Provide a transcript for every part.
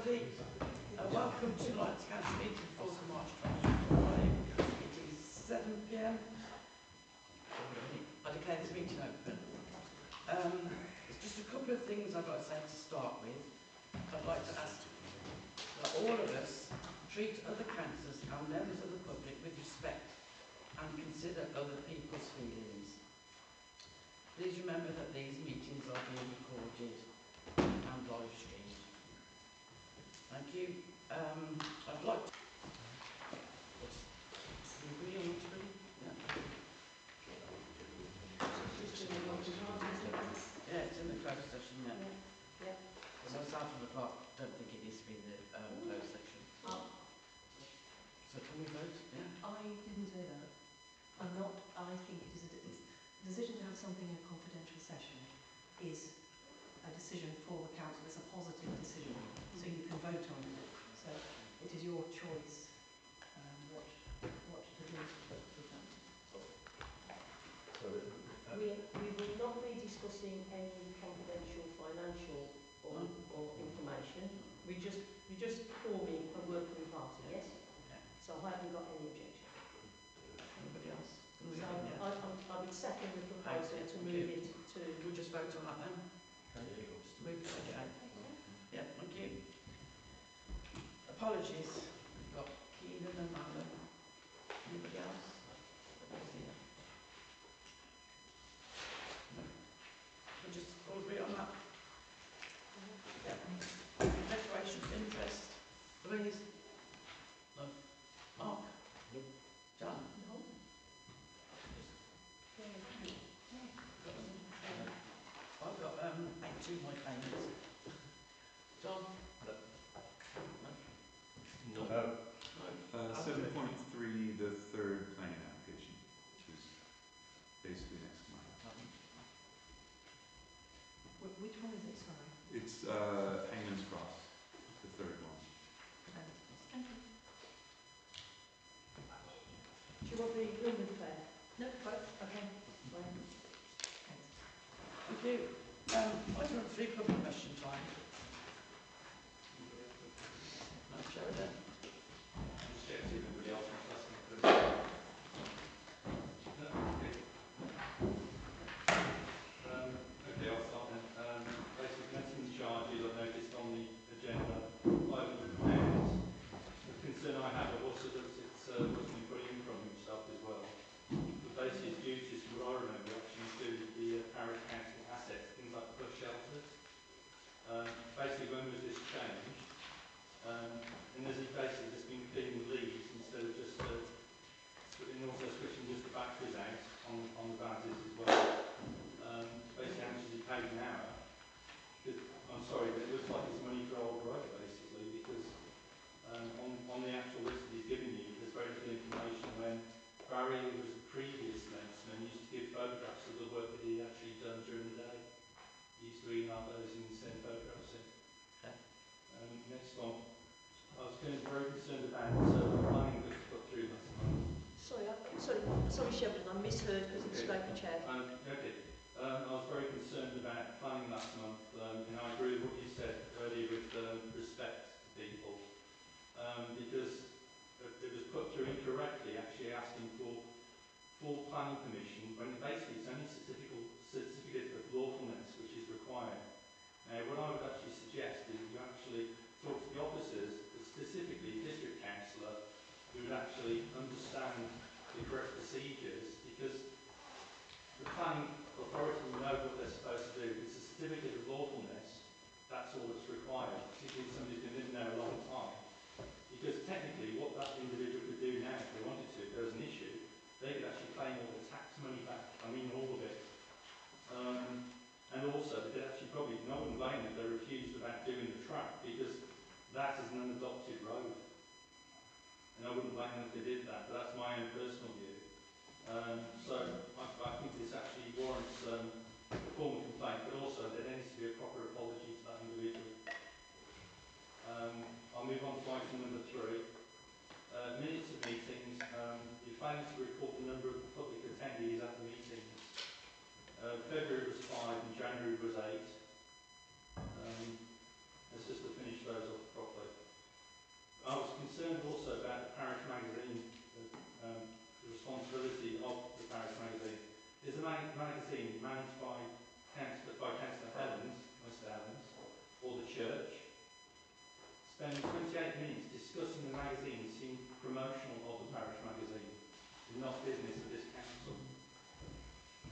everybody. Welcome to tonight's council meeting, 4th of March 2025. It is 7 p.m. I declare this meeting open. There's just a couple of things I'd like to say to start with. I'd like to ask that all of us treat other councillors and members of the public with respect and consider other people's feelings. Please remember that these meetings are being recorded and live streamed. Thank you. I'd like to... Anybody on which one? Yeah, it's in the closed session, yeah. So myself and the clerk don't think it needs to be in the closed section. So can we vote? Yeah. I didn't say that. I think it is a decision to have something in a confidential session is a decision for the council. It's a positive decision, so you can vote on it. So it is your choice what to do with that. We will not be discussing any confidential financial or information. We're just forming a working party, yes? Yeah. So I haven't got any objection. Anybody else? So I would second the proposal to move it to... Can we just vote on that then? Just move it again. Yeah, thank you. Apologies. We've got Keenan and Alan. Anybody else? No. We'll just all agree on that. Yeah. Declaration of interest. Louise? No. Mark? No. John? No. I've got 2 my payments. John? No. No. 7.3, the third planning application, which is basically next month. Which one is it, sorry? It's Hangman's Cross, the third one. Thank you. Do you want the number fair? No, both. Okay. Right. Thanks. Thank you. Item 3, public question time. No, Sheridan. Just check if anybody else wants to ask any questions. No? Okay. Okay, I'll start then. Basically, commencing charges I've noticed on the agenda, £500. The concern I have also that it's wasn't been put in from yourself as well. But basically, it's due to, what I remember, actually included the parish council assets, things like the bus shelters. Basically, when was this changed? And there's basically just been cleaning leaves instead of just and also switching just the batteries out on the buses as well. Basically, how much is it paid an hour? I'm sorry, but it looks like it's money for old road basically, because on the actual list that he's given you, there's very little information when Barry, who was the previous landsman, used to give photographs of the work that he actually done during the day. He used to email those and send photographs in. Okay. Next one. I was very concerned about the planning that was put through last month. Sorry, Sheridan, I misheard because it's spoke the chair. Okay. I was very concerned about planning last month, and I agree with what you said earlier with respect to people, because it was put through incorrectly, actually asking for full planning permission when basically it's only certificate of lawfulness which is required. Now, what I would actually suggest is you actually talk to the officers, specifically district councillor, who would actually understand the correct procedures, because the planning authority will know what they're supposed to do. It's a certificate of lawfulness, that's all that's required, particularly if somebody's been living there a long time. Because technically what that individual could do now, if they wanted to, if there was an issue, they could actually claim all the tax money back, I mean all of it. And also, they could actually probably, no one blame them if they refused about doing the track, because that is an unadopted road. And I wouldn't blame them if they did that, but that's my own personal view. So I think this actually warrants a formal complaint, but also there needs to be a proper apology to that individual. I'll move on to item number 3. Minutes of meetings. You're failing to report the number of public attendees at the meetings. February was 5 and January was 8. Let's just to finish those off properly. concerned also about the parish magazine, the responsibility of the parish magazine. Is a magazine managed by Councillor Helens, Mr. Helens, or the church? Spending 28 minutes discussing the magazine seemed promotional of the parish magazine, is not business of this council.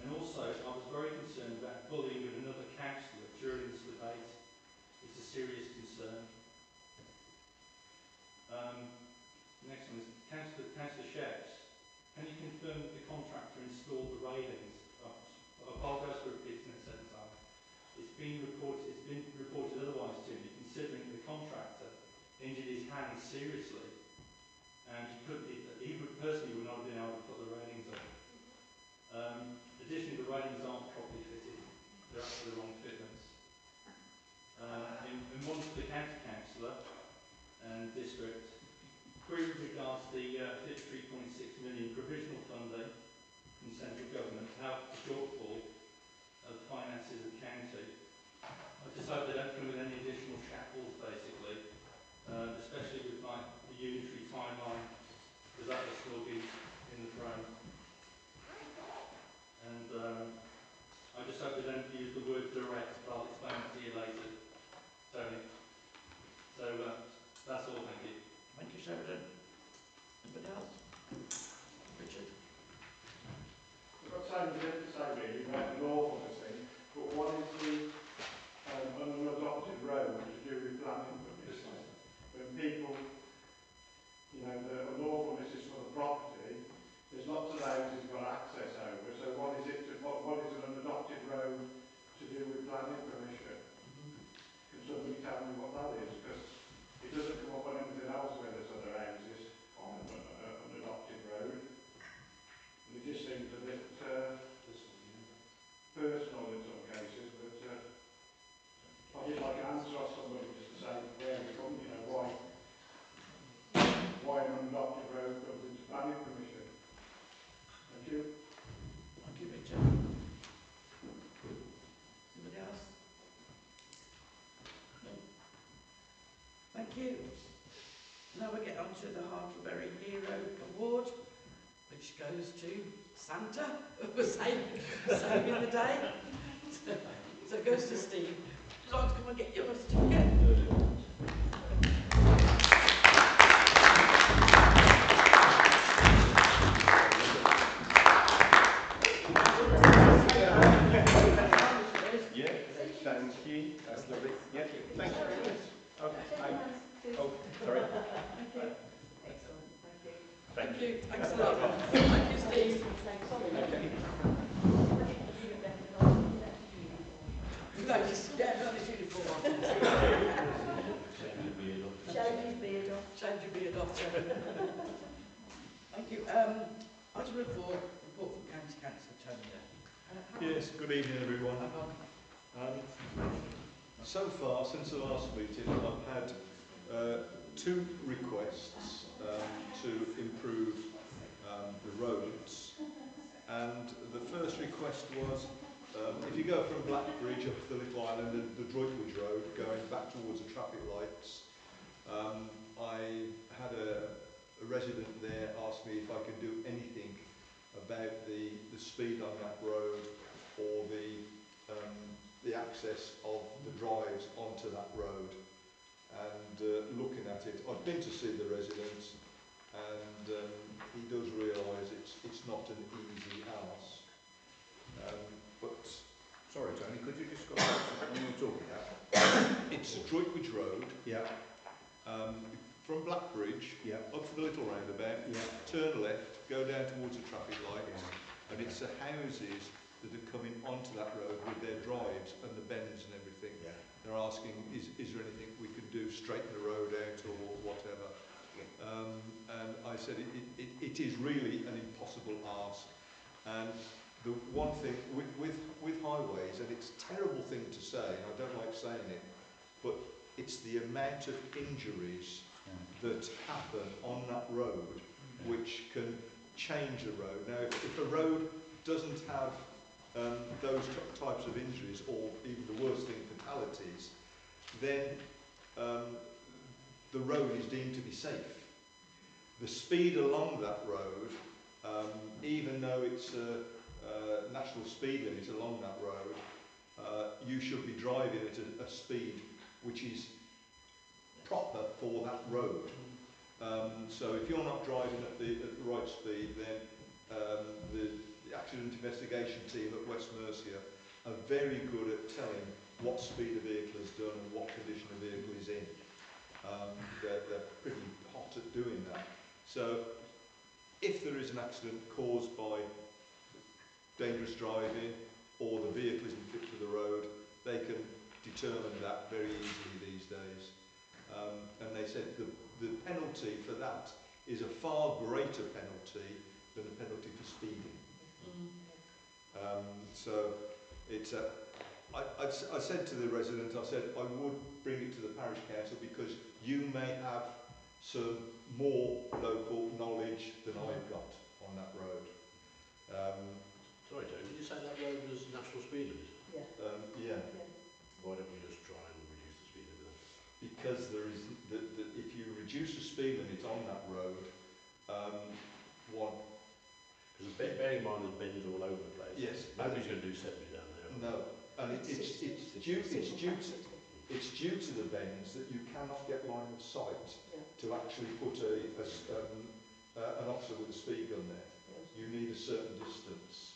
And also, I was very concerned about bullying with another councillor during this debate. It's a serious concern. Next one is Councillor Sheps. Can you confirm that the contractor installed the railings? I apologise for repeating it 7 times. It's been reported otherwise to me, considering the contractor injured his hand seriously, and he personally would not have been able to put the railings up. Additionally, the railings aren't properly fitted; they're actually the wrong fitments. In one for the county councillor and district, query regards the 53.6 million provisional funding from central government to help the shortfall of the finances of the county. I just hope they don't come with any additional shackles, basically, especially with like the unitary timeline, because that will still be in the frame. And I just hope they don't use the word direct, but I'll explain it to you later, Tony. So that's all, thank you. Thank you, Sheridan. Anybody else? Richard? I've got so much to say really about the lawfulness thing, but what is the unadopted road to do with planning permission? When people, you know, the unlawfulness is for the property, there's lots of houses got access over, so what is it? What is an unadopted road to do with planning permission? Can somebody tell me what that is? Because it doesn't come up on anything else where there's other houses on an unadopted road. And it just seems a bit personal in some cases, but I'd just like an answer off somebody just to say where we come, you know, why an unadopted road comes into planning permission. Thank you. Thank you, Richard. Anybody else? No. Thank you. Now we get on to the Hartlebury Hero Award, which goes to Santa for saving the day. So it goes to Steve. Would you like to come and get your certificate? Yeah, thank you. That's lovely. Yeah, thank you. Okay. Oh, sorry. Excellent, thank you. Thank you. Thanks a lot. Thank you, Steve. Thanks. Okay. No, just get on his uniform on. Shave his beard off. Change your beard off, Chairman. Thank you. Item 4, report from County Councillor Tony. Yes, good evening everyone. Hang on. So far, since the last meeting, I've had 2 requests to improve the roads. And the first request was, if you go from Blackbridge up to the Little Island and the Droitwich Road, going back towards the traffic lights, I had a resident there ask me if I could do anything about the speed on that road or the access of the drives onto that road. And looking at it, I've been to see the resident, and he does realise it's not an easy ask. But Sorry, Tony, could you describe what you're talking about? it's Droitwich Road. Yeah. From Blackbridge up to the little roundabout, turn left, go down towards the traffic lights, and it's the houses that are coming onto that road with their drives and the bends and everything. Yeah. They're asking, is there anything we can do, straighten the road out or whatever? And I said it is really an impossible ask. And the one thing with highways, and it's a terrible thing to say, and I don't like saying it, but it's the amount of injuries that happen on that road which can change a road. Now, if a road doesn't have those types of injuries, or even the worst thing, fatalities, then the road is deemed to be safe. the speed along that road, even though it's a national speed limit along that road, you should be driving at a speed which is proper for that road. So if you're not driving at the right speed, then the accident investigation team at West Mercia are very good at telling what speed a vehicle has done and what condition a vehicle is in. They're pretty hot at doing that. So if there is an accident caused by dangerous driving or the vehicle isn't fit for the road, they can determine that very easily these days. And they said the penalty for that is a far greater penalty than a penalty for speeding. So it's I said to the resident, I said I would bring it to the parish council because you may have some more local knowledge than I've got on that road. Sorry, Joe, did you say that road was national speed limit? Yeah. Yeah. Why don't we just try and reduce the speed limit? Because there is if you reduce the speed limit on that road, Because bearing in mind there's bends all over the place. Yes. Nobody's going to do 70 down there. No, and it's due to the bends that you cannot get line of sight to actually put an officer with a speed gun there. You need a certain distance.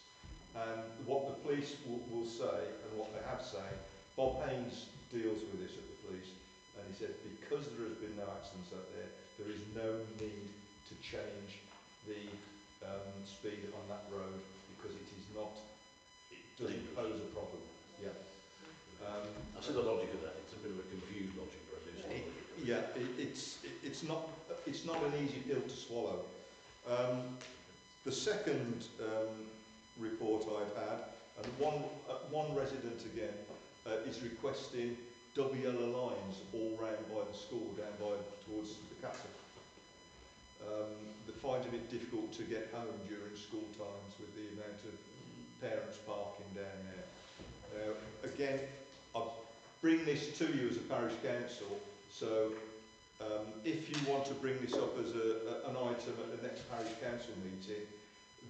And what the police will say, and what they have said, Bob Haynes deals with this at the police, and he said because there has been no accidents out there, there is no need to change the speed on that road because it doesn't pose a problem. Yeah. I see the logic of that. It's a bit of a confused logic, but I do see the logic. Yeah, it's not an easy pill to swallow. The second report I've had, and one resident again is requesting double yellow lines all round by the school, down towards the castle. They're finding it difficult to get home during school times with the amount of parents parking down there. Now, again, I bring this to you as a parish council, so if you want to bring this up as an item at the next parish council meeting,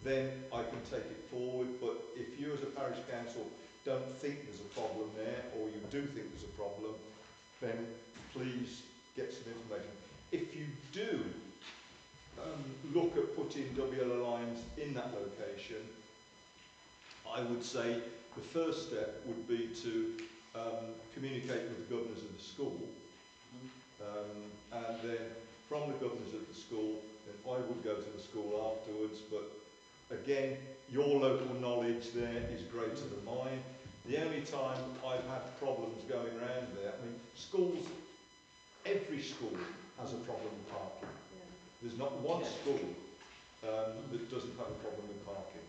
then I can take it forward. But if you as a parish council don't think there's a problem there, or you do think there's a problem, then please get some information. If you do look at putting double yellow lines in that location, I would say the first step would be to communicate with the governors of the school, and then from the governors of the school, then I would go to the school afterwards. But again, your local knowledge there is greater than mine. The only time I've had problems going around there, I mean, schools, every school has a problem with parking. There's not one school that doesn't have a problem with parking.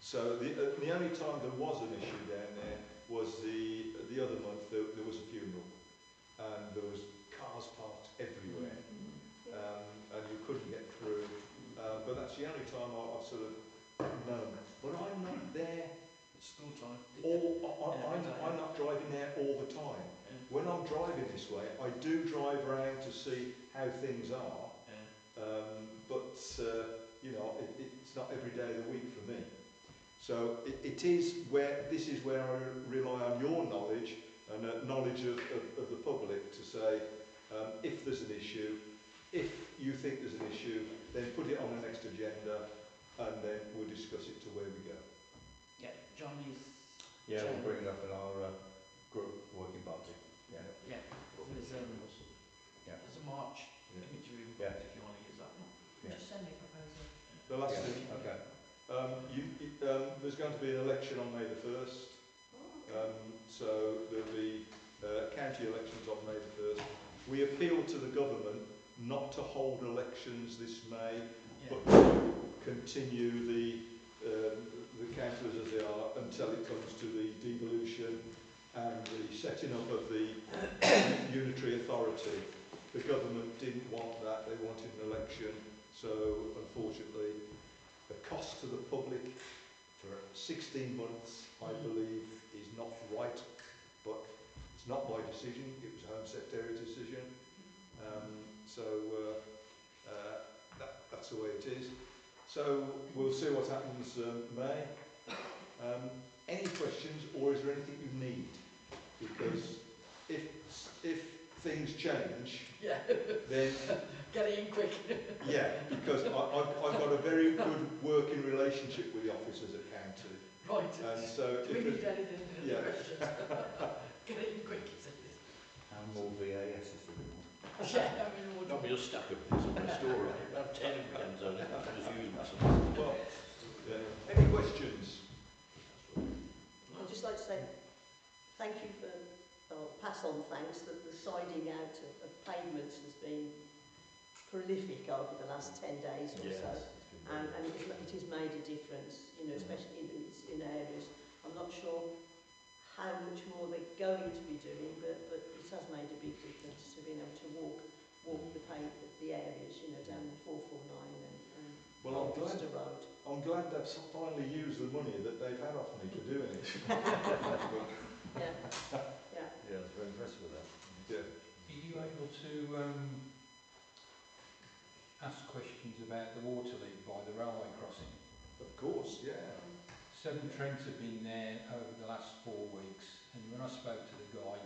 So the only time there was an issue down there was the other month. There was a funeral, and there was cars parked everywhere, and you couldn't get through. But that's the only time I've sort of known. But I'm not there. School time. I'm not driving there all the time. When I'm driving this way, I do drive around to see how things are. But you know, it's not every day of the week for me. So this is where I rely on your knowledge and knowledge of the public to say, if there's an issue, if you think there's an issue, then put it on the next agenda, and then we'll discuss it to where we go. Yeah, John is. Yeah, we'll bring it up in our group working party. Yeah. Yeah. There's a March committee room if you want to use that one. Yeah. Just send me a proposal. The last Yeah. thing, Okay. there's going to be an election on May the 1st. So there'll be county elections on May the 1st. We appeal to the government not to hold elections this May, but to continue the councillors as they are until it comes to the devolution and the setting up of the unitary authority. The government didn't want that, they wanted an election, so unfortunately the cost to the public for 16 months, I believe, is not right, but it's not my decision, it was Home Secretary's decision. That's the way it is. So we'll see what happens May. Any questions, or is there anything you need? Because if things change, Yeah. then Get it in quick. yeah, because I've got a very good working relationship with the officers at county, Right. and so Do we need anything? yeah. Get it in quick, is it? And more VAS is the good one. Yeah, I mean, we'll Not be just stuck up in some store. Have 10 weekends on it. Just use them. Well, any questions? I'd just like to say thank you for, pass on thanks that the siding out of pavements has been prolific over the last 10 days or so, and it has made a difference, you know, especially in areas. I'm not sure how much more they're going to be doing, but it has made a big difference to being able to walk the areas, you know, down the 449 and Rochester Road. I'm glad they've finally used the money that they've had off me for doing it. Yeah. Yeah, it's very impressive with that. Yeah. Are you able to ask questions about the water leak by the railway crossing? Of course, yeah. Seven Trent have been there over the last 4 weeks, and when I spoke to the guy,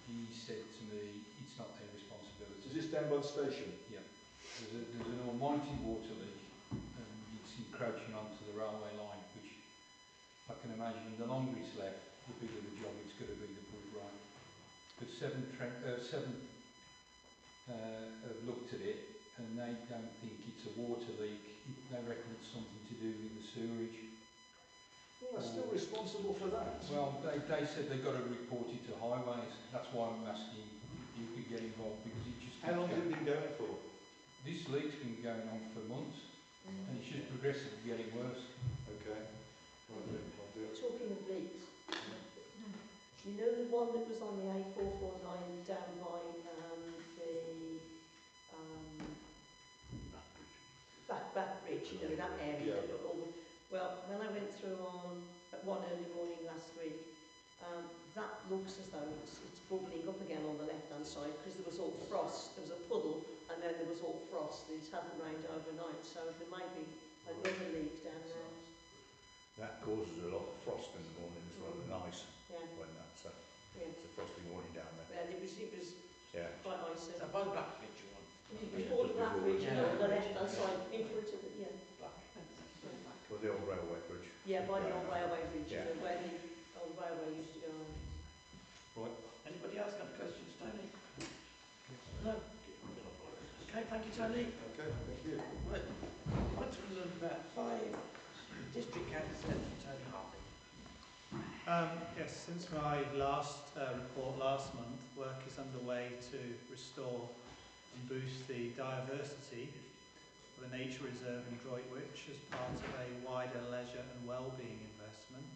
he said to me it's not their responsibility. Is this down by the station? Yeah. There's an almighty water leak, and it's encroaching onto the railway line, which I can imagine the longer it's left, the bigger the job it's going to be to put it right. But Seven have looked at it, and they don't think it's a water leak. They reckon it's something to do with the sewerage. Well, they're still responsible for that. Well, they said they've got to report it to highways. That's why I'm asking if you could get involved, because it just... How long has it been going for? This leak's been going on for months, and it's just progressively getting worse. Okay. I'll do it. Talking of leaks, you know the one that was on the A449 down by Back Bridge, you know, that area. Yeah. Well, when I went through on one early morning last week, that looks as though it's bubbling up again on the left-hand side, because there was all frost. There was a puddle, and then there was all frost. It hadn't rained overnight, so there might be another leak down there. That causes a lot of frost in the morning as well, and ice Yeah. when that's Yeah. it's a frosty morning down there. And it was Yeah. quite icy. So by the back bridge you want? Before the Black Bridge, you know, on the left-hand side, in front of the, Well, the old railway bridge. yeah, by the old railway bridge, Yeah. where the old railway used to go on. Right. Anybody else got questions, Tony? No? Okay, thank you, Tony. Okay, thank you. Right, item number 5, District Councillor Tony Hartley. Yes, since my last report last month, work is underway to restore and boost the diversity of the nature reserve in Droitwich as part of a wider leisure and wellbeing investment.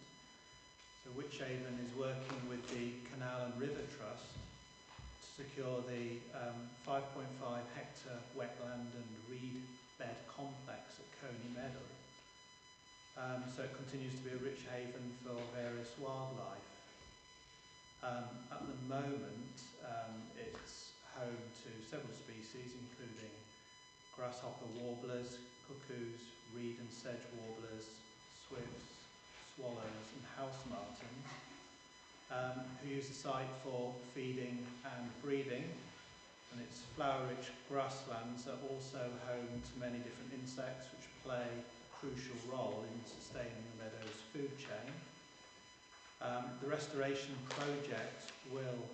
So Wychavon is working with the Canal and River Trust to secure the 5.5 hectare wetland and reed bed complex at Coney Meadow. So it continues to be a rich haven for various wildlife. At the moment, it's home to several species, including grasshopper warblers, cuckoos, reed and sedge warblers, swifts, swallows and house martins, who use the site for feeding and breeding. And its flower-rich grasslands are also home to many different insects which play crucial role in sustaining the meadow's food chain. The restoration project will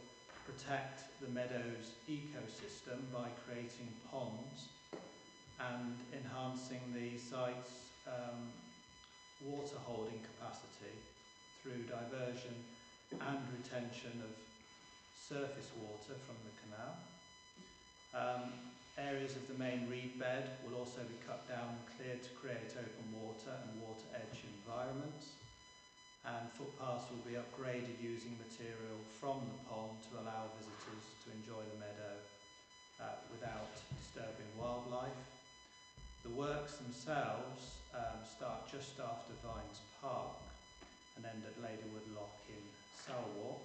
protect the meadow's ecosystem by creating ponds and enhancing the site's water holding capacity through diversion and retention of surface water from the canal. Areas of the main reed bed will also be cut down and cleared to create open water and water edge environments, and footpaths will be upgraded using material from the pond to allow visitors to enjoy the meadow without disturbing wildlife. The works themselves start just after Vines Park and end at Ladywood Lock in Salwarp,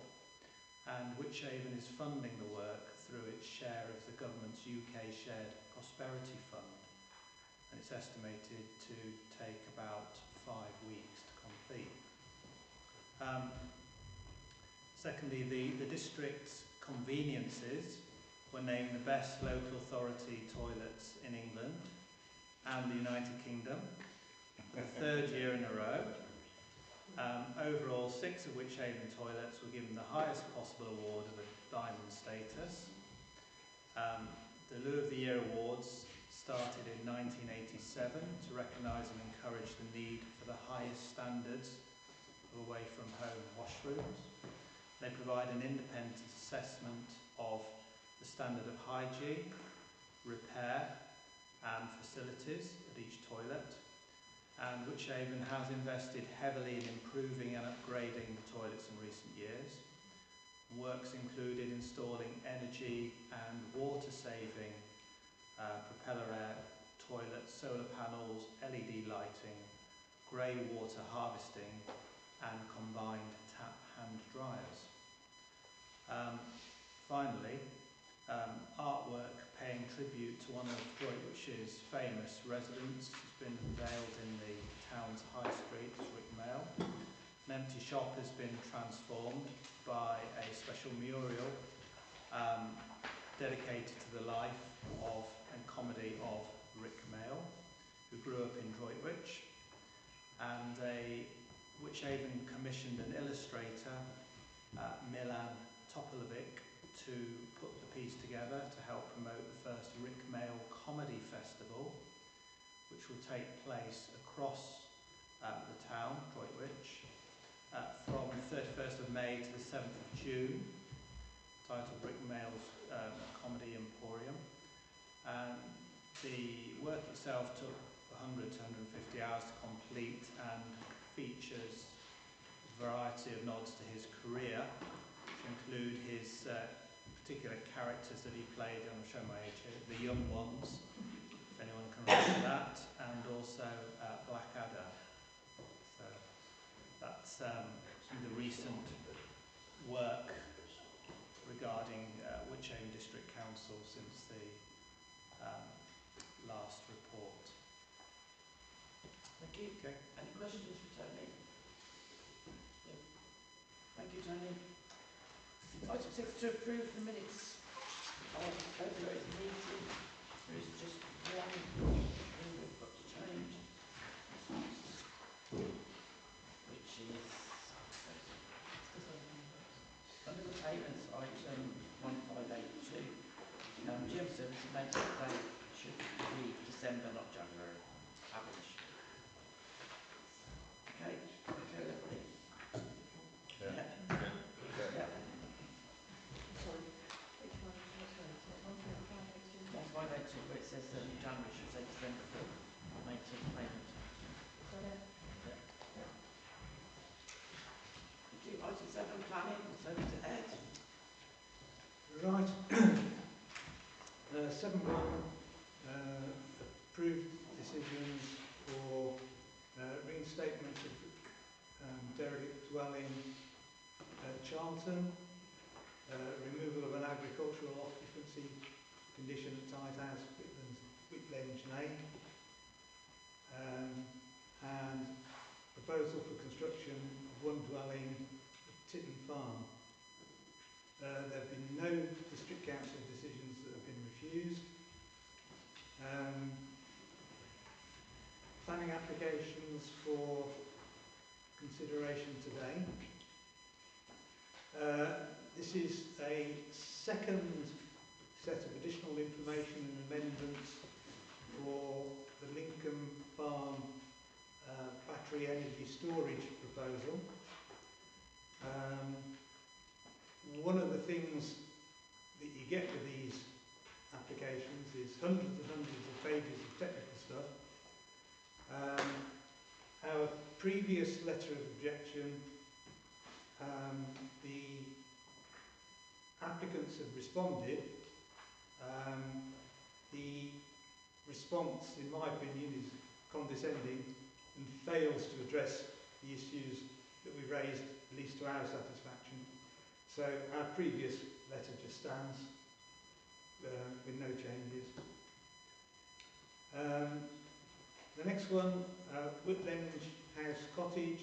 and Wychavon is funding the work through its share of the government's UK Shared Prosperity Fund, and it's estimated to take about 5 weeks to complete. Secondly, the district's conveniences were named the best local authority toilets in England and the United Kingdom for the 3rd year in a row. Overall, 6 of Witch Haven toilets were given the highest possible award of a diamond status. The Loo of the Year Awards started in 1987 to recognise and encourage the need for the highest standards of away-from-home washrooms. They provide an independent assessment of the standard of hygiene, repair and facilities at each toilet, and Witch Haven has invested heavily in improving and upgrading the toilets in recent years. Works included installing energy and water-saving propeller air toilets, solar panels, LED lighting, grey water harvesting and combined tap hand dryers. Finally, artwork paying tribute to one of Droitwich's famous residents has been unveiled in the town's high street, Rick Mail. An empty shop has been transformed by a special mural dedicated to the life of and comedy of Rick Mail, who grew up in Droitwich, and Witch Haven commissioned an illustrator, Milan Topolovic, to put the piece together to help promote the first Rick Mail Comedy Festival, which will take place across the town, Droitwich, from the 31st of May to the 7th of June, titled Rick Mail's Comedy Emporium. And the work itself took 100 to 150 hours to complete and features a variety of nods to his career, which include his particular characters that he played, and I'll show my age here, the young ones, if anyone can remember that, and also Blackadder. So that's some of the recent work regarding Witch Haven District Council since the last report. Thank you. Okay. Any questions for Tony? No. Thank you, Tony. Item 6, to approve the minutes of February's meeting. There is just one thing we've got to change, which is under the payments item 1582. Gym services maintenance plan should be December, not January. Average. Okay, everybody? Yeah. Yeah. Sorry, which one? Sorry, so 13582. 1582, where it says January, should say December for maintenance payment. Got it? Yeah. Thank you. Item 7, planning, so to Ed. Right. 7.1 approved decisions for reinstatement of derelict dwelling at Charlton, removal of an agricultural occupancy condition at Tight House, Whitlange Lane, and proposal for construction of one dwelling at Titten Farm. There have been no district council decisions that have been refused. Planning applications for consideration today. This is a second set of additional information and amendments for the Lincoln Farm battery energy storage proposal. One of the things that you get with these applications is hundreds and hundreds of pages of technical stuff. Our previous letter of objection, the applicants have responded. The response, in my opinion, is condescending and fails to address the issues that we raised, at least to our satisfaction. So our previous letter just stands. with no changes. The next one, Whitland House Cottage,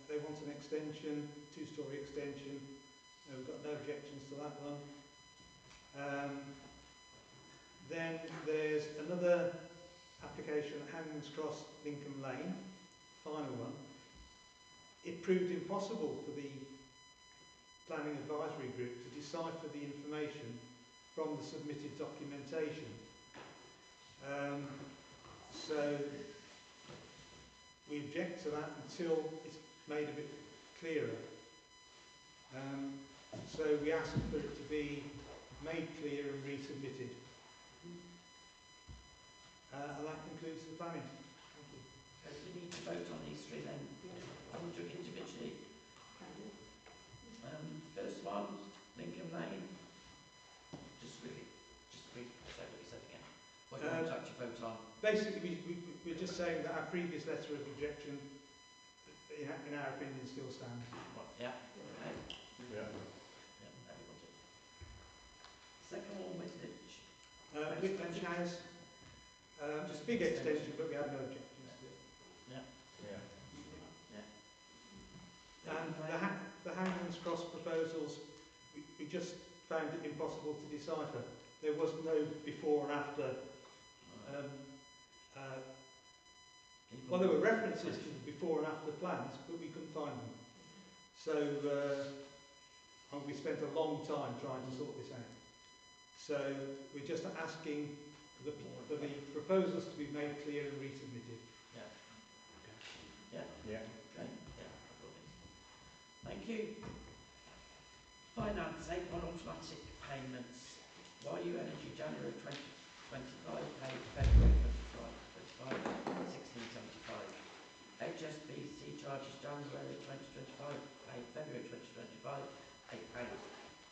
they want an extension, two-storey extension. We've got no objections to that one. Then there's another application at Hangman's Cross, Lincoln Lane, final one. It proved impossible for the Planning Advisory Group to decipher the information from the submitted documentation. So we object to that until it's made a bit clearer. So we ask for it to be made clear and resubmitted. And that concludes the planning. Thank you. Okay, so we need to vote on these three then. I will do it individually. First one, Lincoln Lane. Just say what you said again. What you want to actually vote on. Basically, we're just saying that our previous letter of objection, in our opinion, still stands. Right, yeah. Okay. Yeah. Yeah, everybody. Second one, Whitledge. Whitland House, just a big extension, but we have no objections to it. Yeah. Yeah. Yeah. And the Hangman's Cross proposals, we just found it impossible to decipher. There was no before and after. Well, there were references to the before and after plans, but we couldn't find them. So we spent a long time trying to sort this out. So we're just asking for the proposals to be made clear and resubmitted. Yeah. Yeah. Yeah. Okay. Yeah. Thank you. Finance, 8-1 automatic payments. YU Energy January 2025 paid February 2025 1675. HSBC charges January 2025 paid February 2025 £8.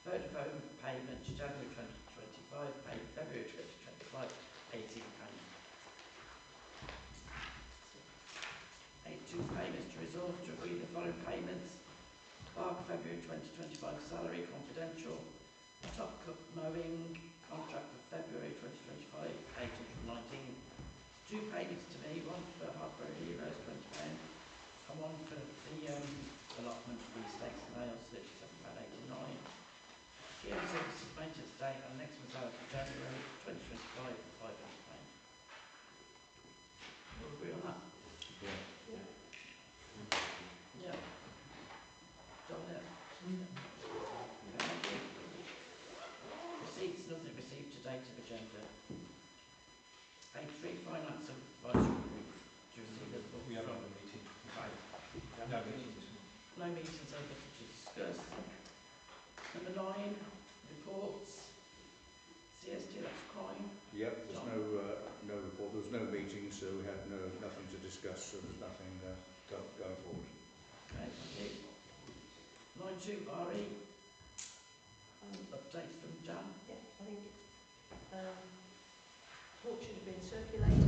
Vodafone payments January 2025 paid February 2025 £18. 8-2 payments to resolve to agree the following payments. Bark February 2025 salary confidential. Top Cup mowing contract for February 2025 £819. 2 payments to me, one for Hartlebury Heroes £20 and one for the allotment for the stakes and nails £37.89. Gear services maintenance date and next one's out for January 2025 £500. We'll agree on that? Yeah. Yeah. Dominic? Receipts, nothing received to date of agenda. 8-3 Finance Advisory Group. Do you receive the book? We haven't had a meeting. Right. No meetings. No meetings over to discuss. Number 9, reports. CST, that's crime. Yep, there's no report, there was no meeting, so we had nothing to discuss, so there's nothing going forward. Okay, thank you. 9-2 RE. Update from Jan. Yeah, I think report should have been circulated.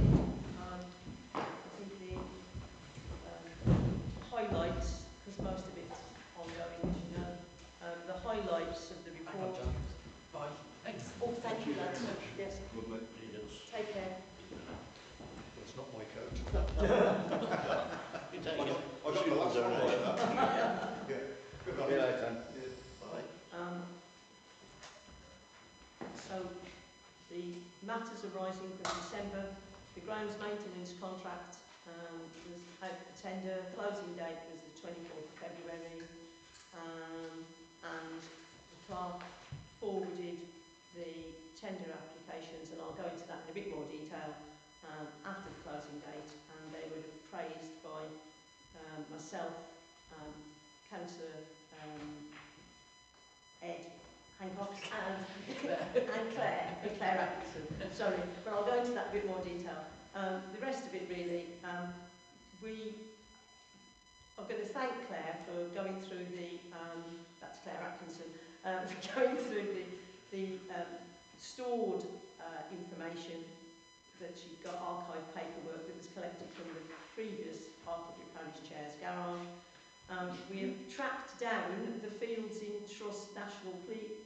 I think the highlights, because most of it's ongoing, as you know, the highlights of the Hang on, report. Jan. Bye. Thanks. Oh, thank you, lads. Yes, Good mate. take care. It's not my coat. Good day. I got the last one like that. Yeah. Good luck. See you later. Bye. So the matters arising from December, the grounds maintenance contract was out for tender, closing date was the 24th of February, and the clerk forwarded the tender applications, and I'll go into that in a bit more detail after the closing date, and they were praised by myself, Councillor Ed Hancock and Claire Atkinson. Sorry, but I'll go into that in a bit more detail. The rest of it really, I'm going to thank Claire for going through the, that's Claire Atkinson, for going through the stored information that she'd got, archived paperwork that was collected from the previous Hartlebury Parish Chair's garage. We have tracked down the Fields in Trust National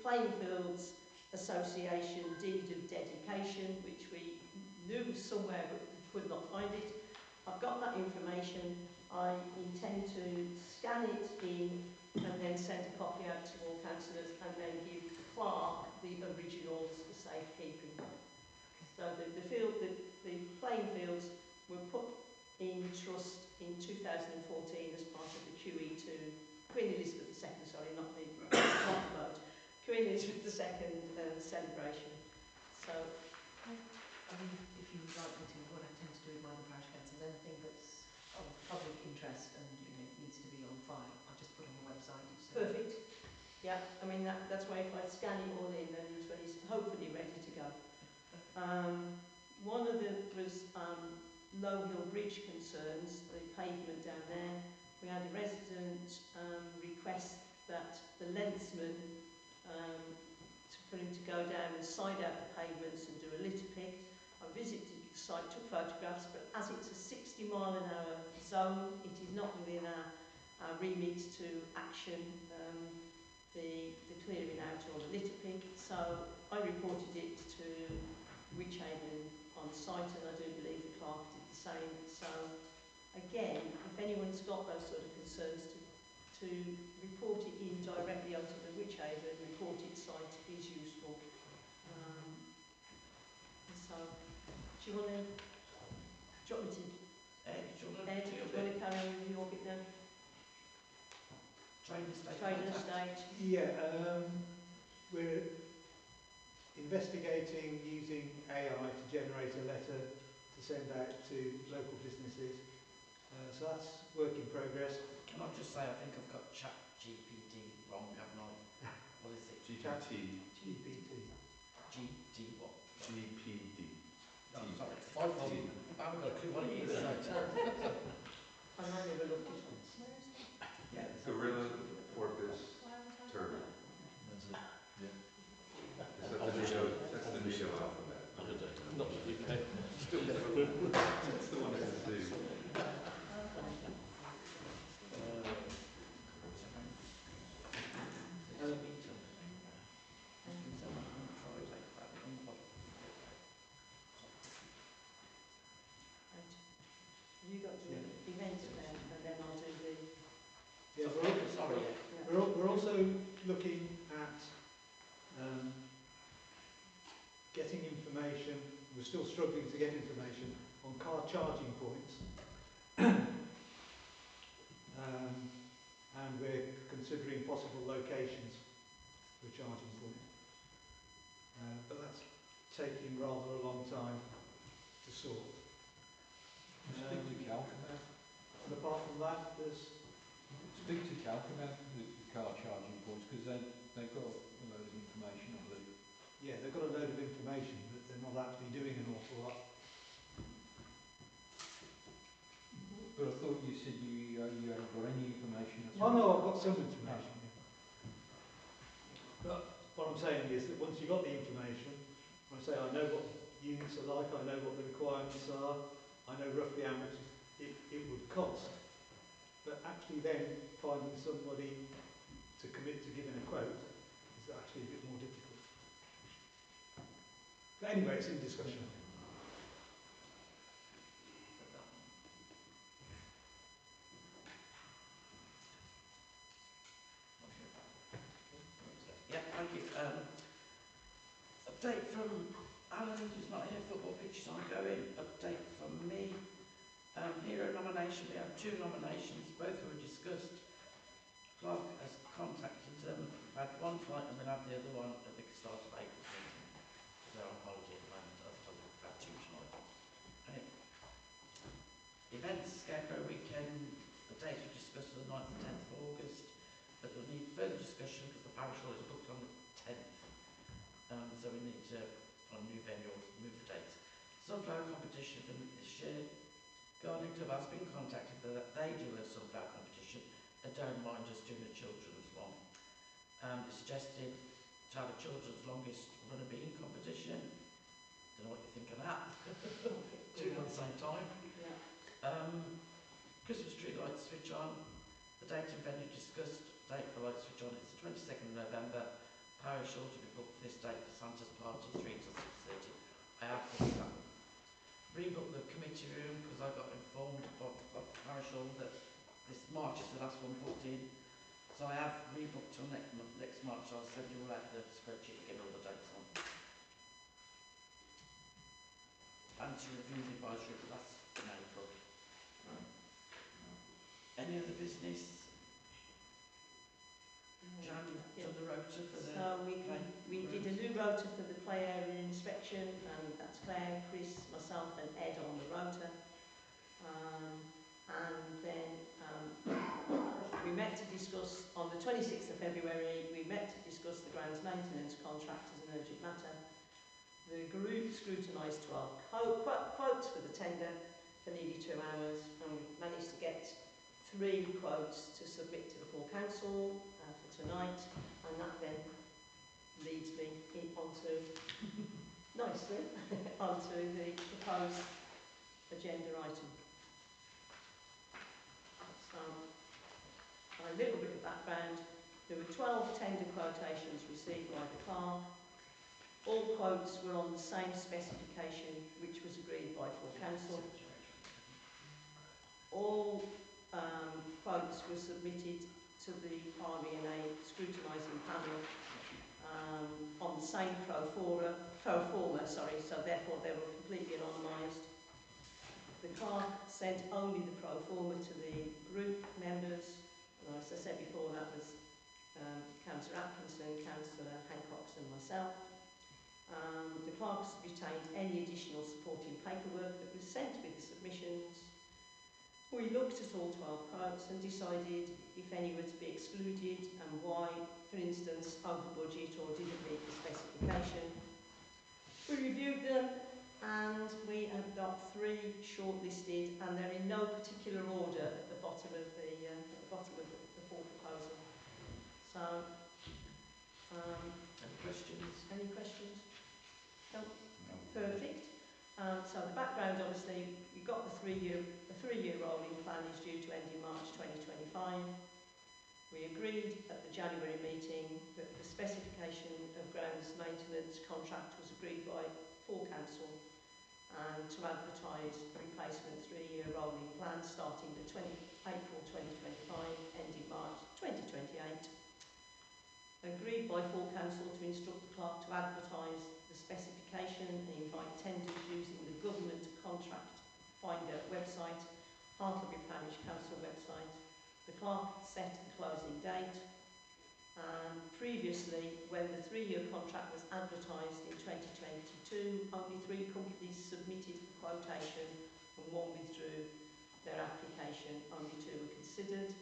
Playing Fields Association deed of dedication, which we knew was somewhere but we could not find it. I've got that information. I intend to scan it in and then send a copy out to all councillors and then give Clark the originals for safekeeping. So the playing fields were put in trust in 2014 as part of the QE2, Queen Elizabeth II, sorry, not the moat, Queen Elizabeth II celebration. So, I mean, if you would like me to, what I tend to do with my other parish councils, anything that's of public interest and needs to be on file, I just put on the website. So. Perfect. Yeah, I mean that's why if I scan it all in, then it's when it's hopefully ready to go. One of the was Low Hill Bridge concerns, the pavement down there. We had a resident request that the lensman for him to go down and side out the pavements and do a litter pick. I visited the site, took photographs, but as it's a 60-mile-an-hour zone, it is not within our remit to action the clearing out or the litter pick. So I reported it to Witchhaven on site, and I do believe the clerk did the same. So again, if anyone's got those sort of concerns, to report it in directly onto the Witchhaven reported site is useful. So, do you want me to carry on with your bit now? Trade estate. Yeah, we're investigating using AI to generate a letter to send out to local businesses. So that's work in progress. Can I just say, I think I've got chat GPT wrong, haven't I? What is it? GPT. GPT. GD what? GPD. No, sorry, I haven't got a clue what it is. I might never looked it up. Yeah, Gorilla Porpoise Turtle. That's it. That's the Neo alphabet. I don't know. Not the UK. Still never. That's the one that's the zoo. You got the events then, and then I'll do the... Yeah, sorry. we're also looking at getting information. We're still struggling to get information on car charging points. And we're considering possible locations for a charging point. But that's taking rather a long time to sort. Speak to Calc about. And apart from that, there's... Speak to Calc about the car charging points, because they've got a load of information, I believe. Yeah, they've got a load of information, but they're not actually doing an awful lot. But I thought you said you hadn't got any information. Well, no, I've got some information. Yeah. But what I'm saying is that once you've got the information, I say I know what units are like, I know what the requirements are, I know roughly how much it would cost. But actually then finding somebody to commit to giving a quote is actually a bit more difficult. But anyway, it's in discussion. Yeah, thank you. Update from Alan, who's not here, football pitches are going. Update from me. Hero nomination, we have 2 nominations, both were discussed. Clark has contacted them. We've had one tonight and we'll have the other one at the start of April meeting. They're on holiday at the moment, as I told you, we've had 2 tonight. Okay. Events, Scarecrow Weekend, the date we discussed on the 9th and 10th of August, but we'll need further discussion because the parish hall is booked on the 10th. So we need to find a new venue or move the dates. Sunflower competition for this year. Gardening Club has been contacted that they do a sunflower competition. They don't mind us doing a children's one. It's suggested to have a children's longest runner bean competition. Don't know what you think of that. 2 at the same time. Yeah. Christmas tree lights switch on. The date and venue discussed. Date for light switch on is the 22nd of November. Parish Hall to be booked for this date for Santa's party, 3 to 6:30. I have booked that. Rebooked the committee room because I got informed of Parish Hall that this March is the last one booked in. So I have rebooked till next March. I'll send you all out the spreadsheet to get all the dates on. And to review the advisory, but that's in April. Any other business? Jan, you've done the rota for the So play we did a new rota for the play area inspection, and that's Claire, Chris, myself and Ed on the rota. And then we met to discuss, on the 26th of February, we met to discuss the grounds maintenance contract as an urgent matter. The group scrutinised 12 quotes for the tender for nearly 2 hours, and we managed to get 3 quotes to submit to the full council for tonight, and that then leads me onto nicely onto the proposed agenda item. So, a little bit of background. There were 12 tender quotations received by the clerk. All quotes were on the same specification, which was agreed by full council. All quotes were submitted to the RE&A scrutinising panel on the same pro forma, so therefore they were completely anonymised. The clerk sent only the pro forma to the group members, and as I said before, that was Councillor Atkinson, Councillor Hancox and myself. The clerks retained any additional supporting paperwork that was sent with the submissions. We looked at all 12 quotes and decided if any were to be excluded and why, for instance, over budget or didn't meet the specification. We reviewed them and we have got 3 shortlisted, and they're in no particular order at the bottom of the full proposal. So, any questions? Any questions? No. Perfect. So the background, obviously, we've got the 3-year rolling plan is due to end in March 2025. We agreed at the January meeting that the specification of grounds maintenance contract was agreed by full council, and to advertise a replacement 3-year rolling plan starting the April 2025, ending March 2028. Agreed by full council to instruct the clerk to advertise the specification and invite tenders using the government contract finder website, Hartlebury Parish Council website. The clerk set the closing date. Previously, when the 3-year contract was advertised in 2022, only 3 companies submitted a quotation and 1 withdrew their application. Only 2 were considered.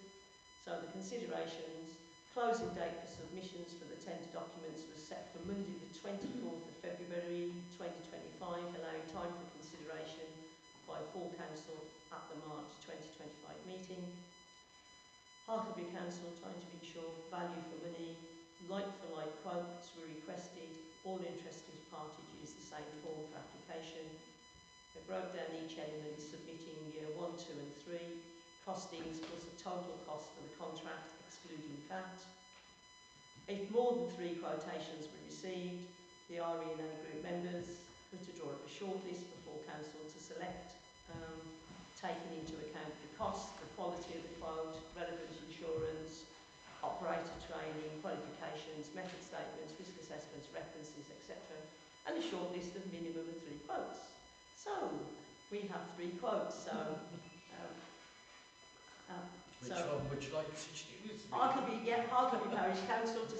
So the considerations, closing date for submissions for the tender documents was set for Monday the 24th of February 2025, allowing time for consideration by full council at the March 2025 meeting. Hartlebury Council, trying to ensure value for money, like-for-like quotes were requested. All interested parties used the same form for application. They broke down each element, submitting year 1, 2 and 3, costings plus the total cost for the contract, excluding VAT. If more than 3 quotations were received, the RE&A group members were to draw up a shortlist before council to select, taking into account the cost, the quality of the quote, relevant insurance, operator training, qualifications, method statements, risk assessments, references, etc. And a shortlist of minimum of 3 quotes. So, we have 3 quotes, so... Which one would you like to choose? Hartlebury Parish Council to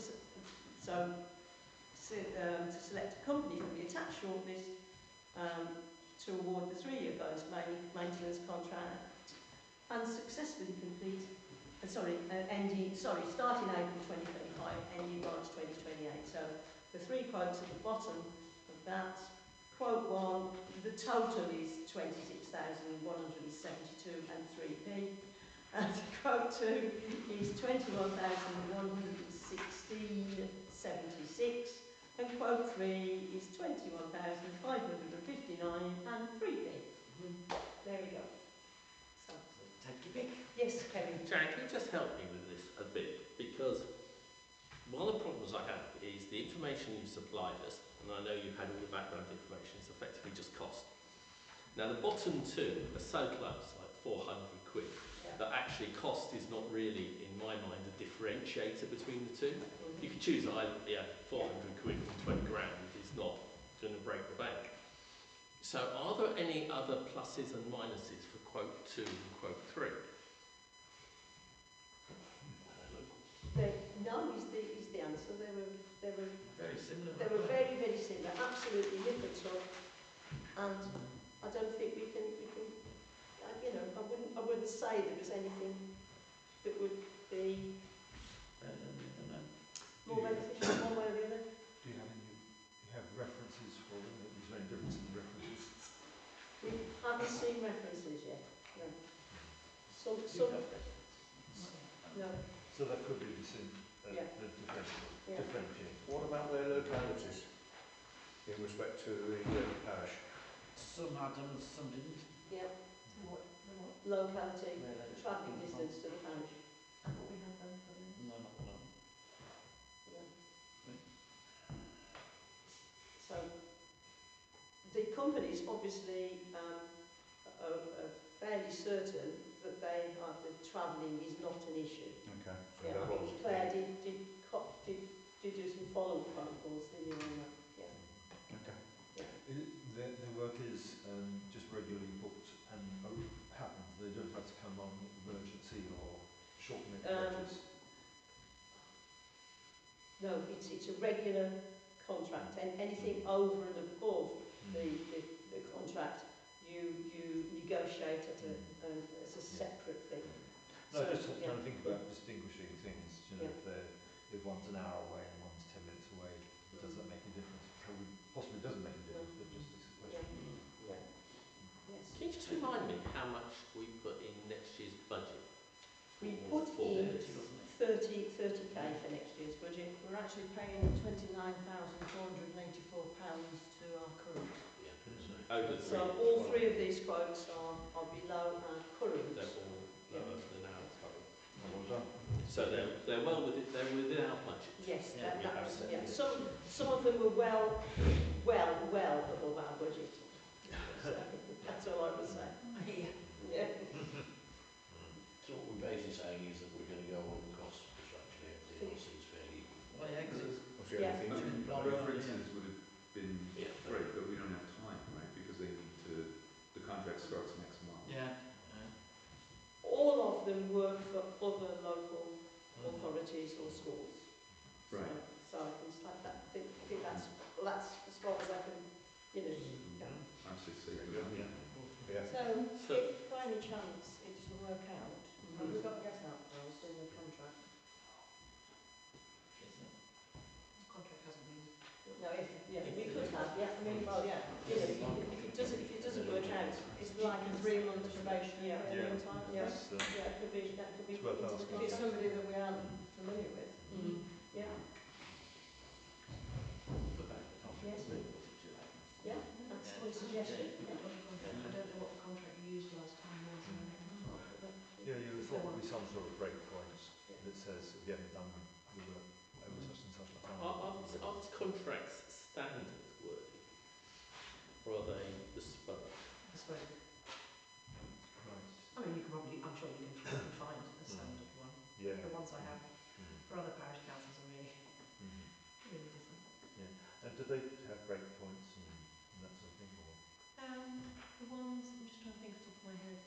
select a company from the attached shortlist to award the 3-year grounds maintenance contract and successfully complete, starting April 2025, ending March 2028. So the 3 quotes at the bottom of that. Quote 1, the total is 26,172 and 3p. And quote 2 is 21,116.76, and quote 3 is 21,559 and 3p. There we go. So, take your pick. Yes, Kevin. Jan, can you just help me with this a bit? Because one of the problems I have is the information you supplied us, and I know you've had all the background information, is effectively just cost. Now the bottom two are so close, like 400 quid, that actually cost is not really, in my mind, a differentiator between the two. You can choose either, 400 quid and 20 grand is not going to break the bank. So are there any other pluses and minuses for quote 2 and quote 3? No is the answer. They were Very similar. They were very, very similar, absolutely different stuff. And I don't think we can you know, I wouldn't say there was anything that would be more beneficial one way or the other. Do you have references for them? Is there any difference in the references? We haven't seen references yet. No. Some no. So that could be the same. Differentiate. What about their localities in respect to the parish? Some had them, some didn't. Yeah. Locality, travelling distance to the parish. I thought we had them. No, not one of them. Yeah. So the companies obviously are fairly certain that the travelling is not an issue. Okay. Yeah, I mean, Claire did do some follow-up phone calls, didn't you, on that? Yeah. Okay. Yeah. The work is just regularly booked and happens. They don't have to come on emergency or short notice. No, it's a regular contract. Anything over and above the contract, you negotiate as a separate thing. No, just trying to think about distinguishing things. You know, if one's an hour away and one's 10 minutes away, does that make a difference? Probably, possibly doesn't make a difference, but just as a question. Yeah. Yes. Can you just remind me how much we put in next year's budget? We put in 30k for next year's budget. We're actually paying £29,484 to our current. So all three of these quotes are below our current. They're all lower than our current. Well done. So they're well within, they're within our budget. Yes, Yeah, yeah. Some of them were well above our budget. So that's all I would say. Yeah. So what we're basically saying is that we're going to go on the cost of construction. Everything else seems fairly equal. Well, yeah, because Yeah. Our references would have been great, but we don't have time, right? Because they need to, the contract starts next month. yeah. All of them work for other local authorities or schools. Right. So I think that's as far as I can, you know. I'm just saying. So, if by any chance it doesn't work out, have we got to get out clause in the contract? The contract hasn't been. No, we could have, yeah. I mean, Well, yeah. you know, if it doesn't work out, It's like a 3-month probationary period time. Yeah, it could be. It's worth into the asking. If it's somebody that we aren't familiar with. Yeah. Yes. Yeah, that's a good suggestion. I don't know what the contract you used last time was or anything like that, but Yeah, you would have thought there'd be some sort of break points that says if you haven't done the work over such and such a time. Are contracts standard wording? Or are they bespoke? bespoke. Right. I mean, I'm sure you can find a standard one. Yeah. The ones I have for other parish councils are really different. And do they have break points and that sort of thing? Or? The ones, I'm just trying to think off the top of my head.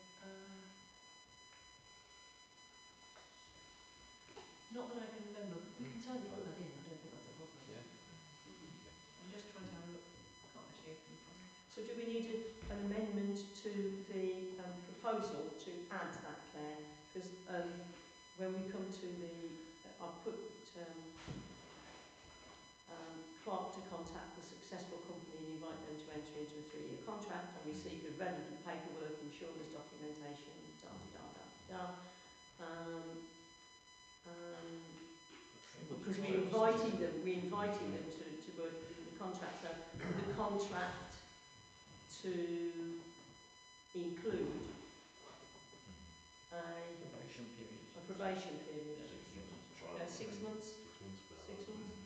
Not that I can remember. We can certainly put that in. I don't think that's a problem. Yeah. I'm just trying to have a look. I can't actually open the file. So do we need an amendment to the proposal to add that, Claire? Because when we come to the, I've put clerk to contact the successful company and invite them to enter into a 3-year contract and receive the relevant paperwork, insurance documentation, because we're inviting them to work in the contract. So the contract to include a probation period. 6 months. 6 months.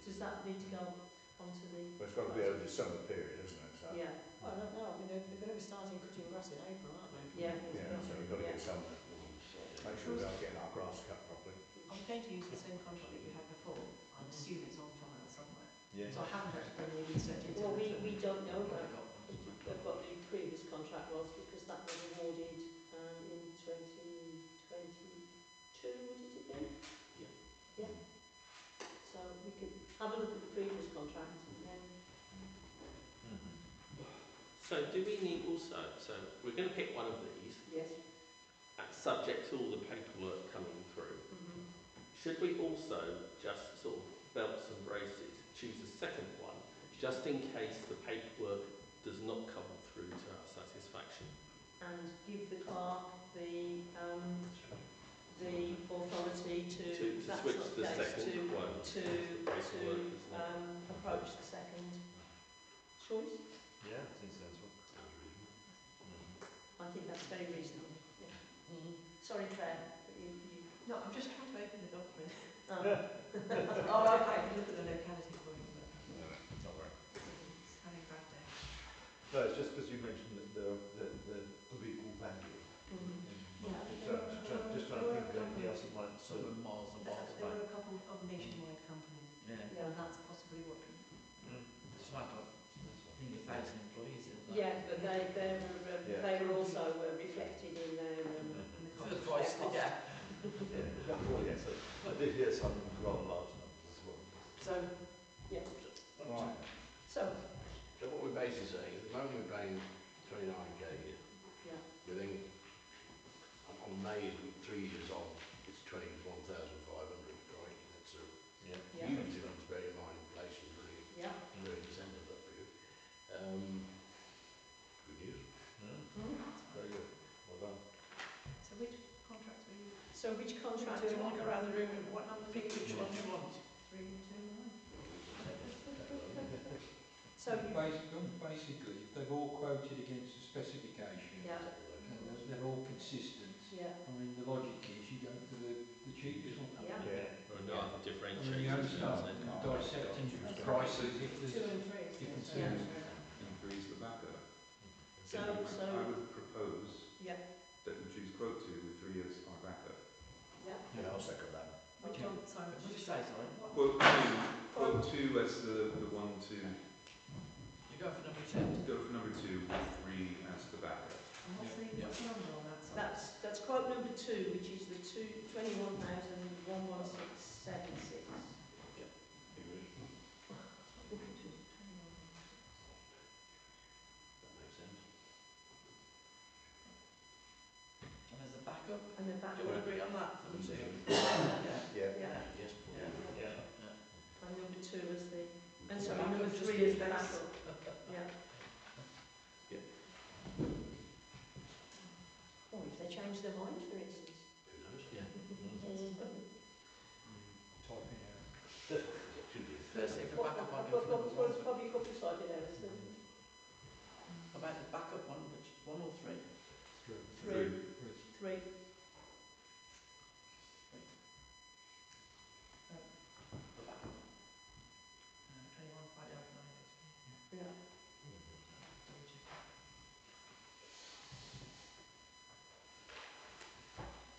does that need to go onto the... Well, it's got to be over the summer period, isn't it? So, Yeah. Well, I don't know. I mean, they're going to be starting cutting grass in April, aren't they? Yeah. yeah, so we've got to Yeah. get some, make sure we're getting our grass cut properly. Are we going to use the same contract that we had before? I assume it's on file somewhere. Yeah. So I haven't had to bring any research into Well, it. we don't know about the previous contract was, because that was awarded in 2022, would it have been? Yeah. Yeah. So we could have a look at the previous contract and then... So do we need also, so we're going to pick one of these, Yes. subject to all the paperwork coming through. Mm-hmm. Should we also just sort of belts and braces choose a second one, just in case the paperwork does not come through to our satisfaction? And give the clerk the authority to that's switch not the the case, second one to approach the second choice. Yeah, I think sensible. I think that's very reasonable. Yeah. Sorry, Claire, but you... No, I'm just trying to open the document. Oh. Oh, okay. Look at the locality for you, but No, don't worry. it's having a bad day. No, it's just because you mentioned that the legal value. Yeah, Just trying to think of anything else that might Sort of miles and miles there back. were a couple of nationwide companies, Yeah. and that's possibly what. It's like I think 1,000 employees. Isn't it? Yeah, but they were also reflected in their Food price, yeah. Well, yes, I did hear some rather large numbers as well. So, yeah. Right. So what we're basically saying is at the moment we're paying 29k here. Yeah. Within, on May, 3 years on, it's 21,500, right? That's a huge difference, bear in mind inflation is really 30% of that for you. Good news. Very good. Well done. So which contracts were you? So which contract Do do you you want want to go around the room and What numbers pick are you? which one you want? 3, 2, 1. So you... Basically, if they've all quoted against the specification, Yeah. and they're all consistent, Yeah. I mean, the logic is you go for the cheapest one. Yeah. Or no other I differentiators? mean, you only start dissecting prices if there's 2 and 3. different Yeah. things. And three's the backup. So, I would propose yeah. that we choose quote 2 with 3 as our backup. Yeah. Yeah, I'll second that. Which one? Sorry, What did you say, sorry? Quote 2 as the one to You go for number 2. go for number 2 with 3 as the backup. And what's the number on that side? That's quote number 2, which is the 21,11676. That makes sense. And there's a backup. And the Do back you want to agree on that, number 2? Yeah. Yeah. Yes, And number 2 as the... And So sorry, backup number just 3 in as the case. backup. Yeah. Or if they change their mind, for instance. who knows? Yeah. Typing error. Should be. Firstly, for backup, I'll go for number 1. Probably a couple of slight errors. About the backup one, which 1 or 3? 3. 3. The backup. 21,509. Yeah. Double check.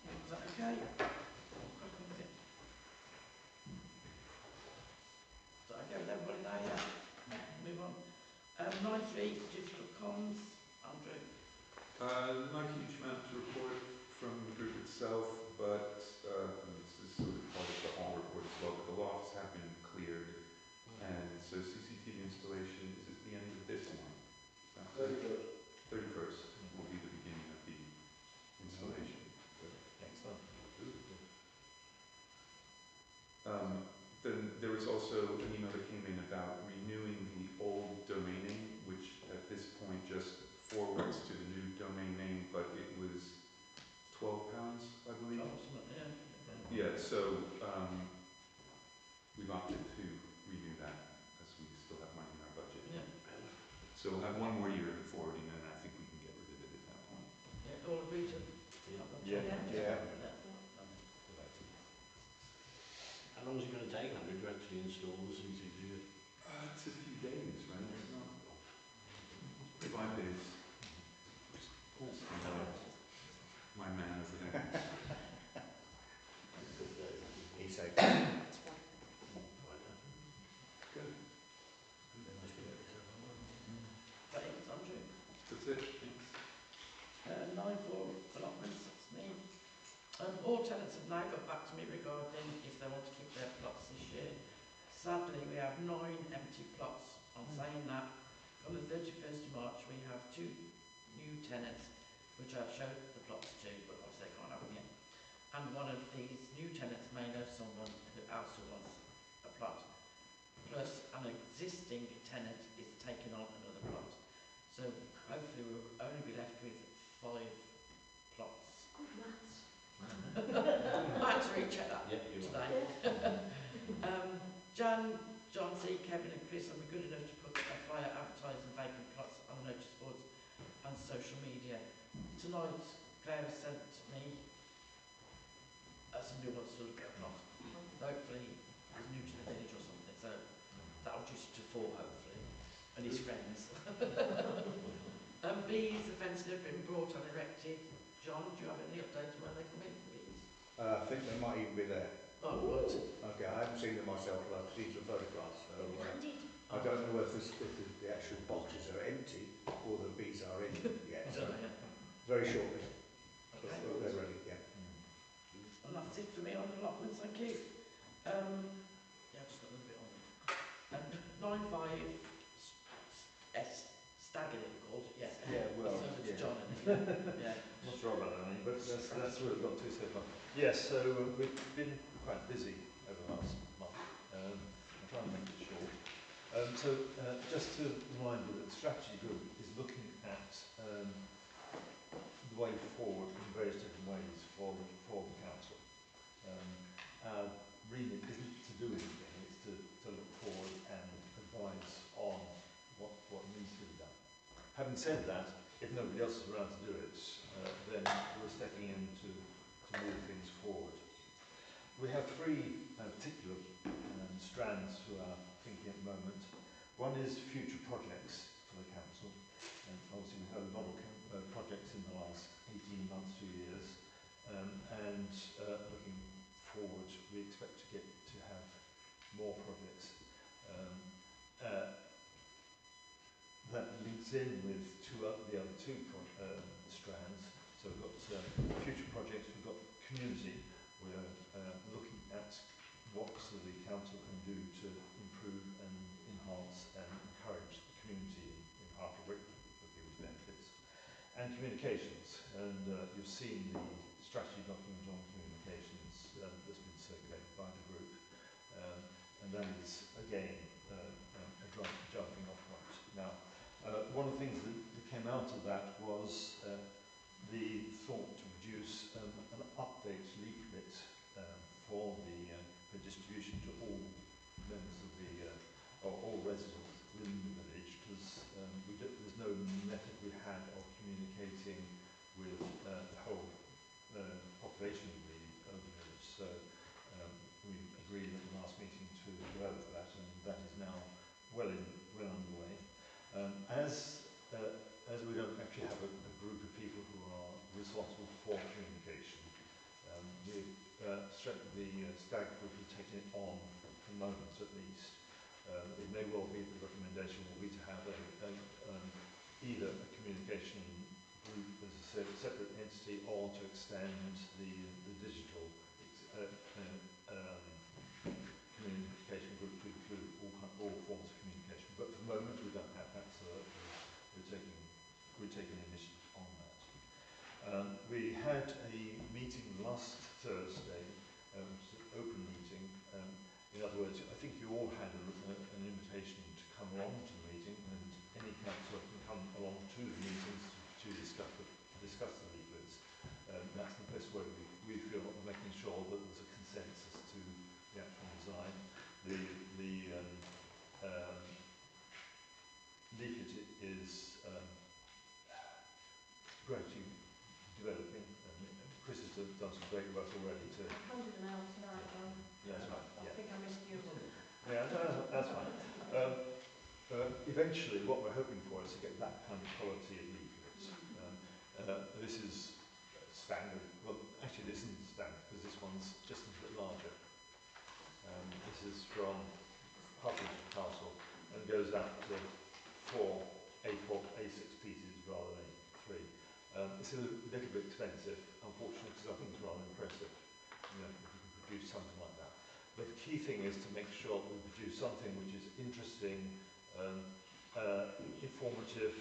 Is that okay? Crack on with it. Is that okay with everybody now, yeah? Move on. 9.3, digital comms. Andrew. Not a huge amount to report from the group itself, but this is sort of part of the hall report as well, but the lofts have been cleared, and so CCTV installation is at the end of this month. Is that correct? 31st will be the beginning of the installation. Excellent. Then there was also an email that came in about renewing the old domain name, which at this point just forwards to the new domain name, but it was £12, I believe. Yeah, so we've opted to renew that as we still have money in our budget. Yeah. So we'll have 1 more year of forwarding, and I think we can get rid of it at that point. Yeah, all agree to? Yeah. How long is it going to take, Andrew, to actually the install as easy as you? It's a few days, right? It's not 5 days. My man over there. He said, Good. Thanks, Andrew. That's it. Thanks. 9 for allotments, that's me. All tenants have now got back to me regarding if they want to keep their plots this year. Sadly, we have 9 empty plots. I'm saying that on the 31st of March we have 2 new tenants, which I've showed the plots to, but obviously they can't have them yet. And one of these new tenants may know someone who else who wants a plot. Plus, an existing tenant is taking on another plot. So hopefully we'll only be left with 5 plots. Good maths. I had to recheck that today. Jan, John C, Kevin and Chris will be good enough to put a flyer advertising vacant plots on the notice boards and social media. Tonight, Claire has sent me somebody who wants to look at a plot. Hopefully he's new to the village or something, so that'll reduce it to 4 hopefully, and his friends. Bees, the fences have been brought and erected. John, do you have any update on when they come in, bees? I think they might even be there. Oh, right. Okay, I haven't seen them myself, but I've seen some photographs. So, I don't know if the actual boxes are empty or the bees are in yet. So very shortly. Okay. They're ready, yeah. And that's it for me on the allotments, thank you. Yeah, I've just got a little bit on them. 9-5 staggered it called, yes. Yeah, well, So it's yeah. John, isn't it? Yeah. Not sure about that, but that's where we've got to so far. Yes, so we've been quite busy over the last month. I'll try and make it short. Just to remind you that the strategy group is looking at the way forward in various different ways for the council. Our remit isn't to do anything, it's to look forward and advise on what needs to be done. Having said that, if nobody else is around to do it, then we're stepping in to move things forward. We have 3 particular strands to our thinking at the moment. One is future projects for the council. And obviously we've had a lot of projects in the last 18 months, 2 years. Looking forward, we expect to have more projects. That links in with the other 2 strands. So we've got future projects, we've got community. We're looking at what the council can do to improve and enhance and encourage the community in Hartlebury for people's benefits. And communications. And you've seen the strategy document on communications that's been circulated by the group. And that is, again, a jumping off point. Now, one of the things that came out of that was the thought to produce an update leaflet for distribution to all members of or all residents within the village, because there's no method we had of communicating with the whole population of the village. So we agreed at the last meeting to develop that, and that is now well underway. As we don't actually have a group of people who are responsible for communication, the stag group has taken it on for the moment at least. It may well be the recommendation will be to have either a communication group as a separate entity or to extend the digital communication group to include all forms of communication. But for the moment we don't have that, so we're taking initiative on that. We had a meeting last Thursday, which is an open meeting. In other words, I think you all had an invitation to come along to the meeting, and any councillor can come along to the meetings to discuss the leaflets. That's the best way we feel of making sure that there's a consensus to the actual design. The leaflet is gradually developing, and Chris has done some great work already to... I handed them out tonight, Yeah, I think I missed you. Yeah, no, that's fine. Eventually, what we're hoping for is to get that kind of quality of leaflets. This is standard. Well, actually, this isn't standard because this one's just a bit larger. This is from Hartlebury Castle and goes out to 4 A6 pieces rather than 3. It's a little bit expensive, unfortunately, because I think it's rather impressive. You know, if you can produce something like that. But the key thing is to make sure we produce something which is interesting, informative,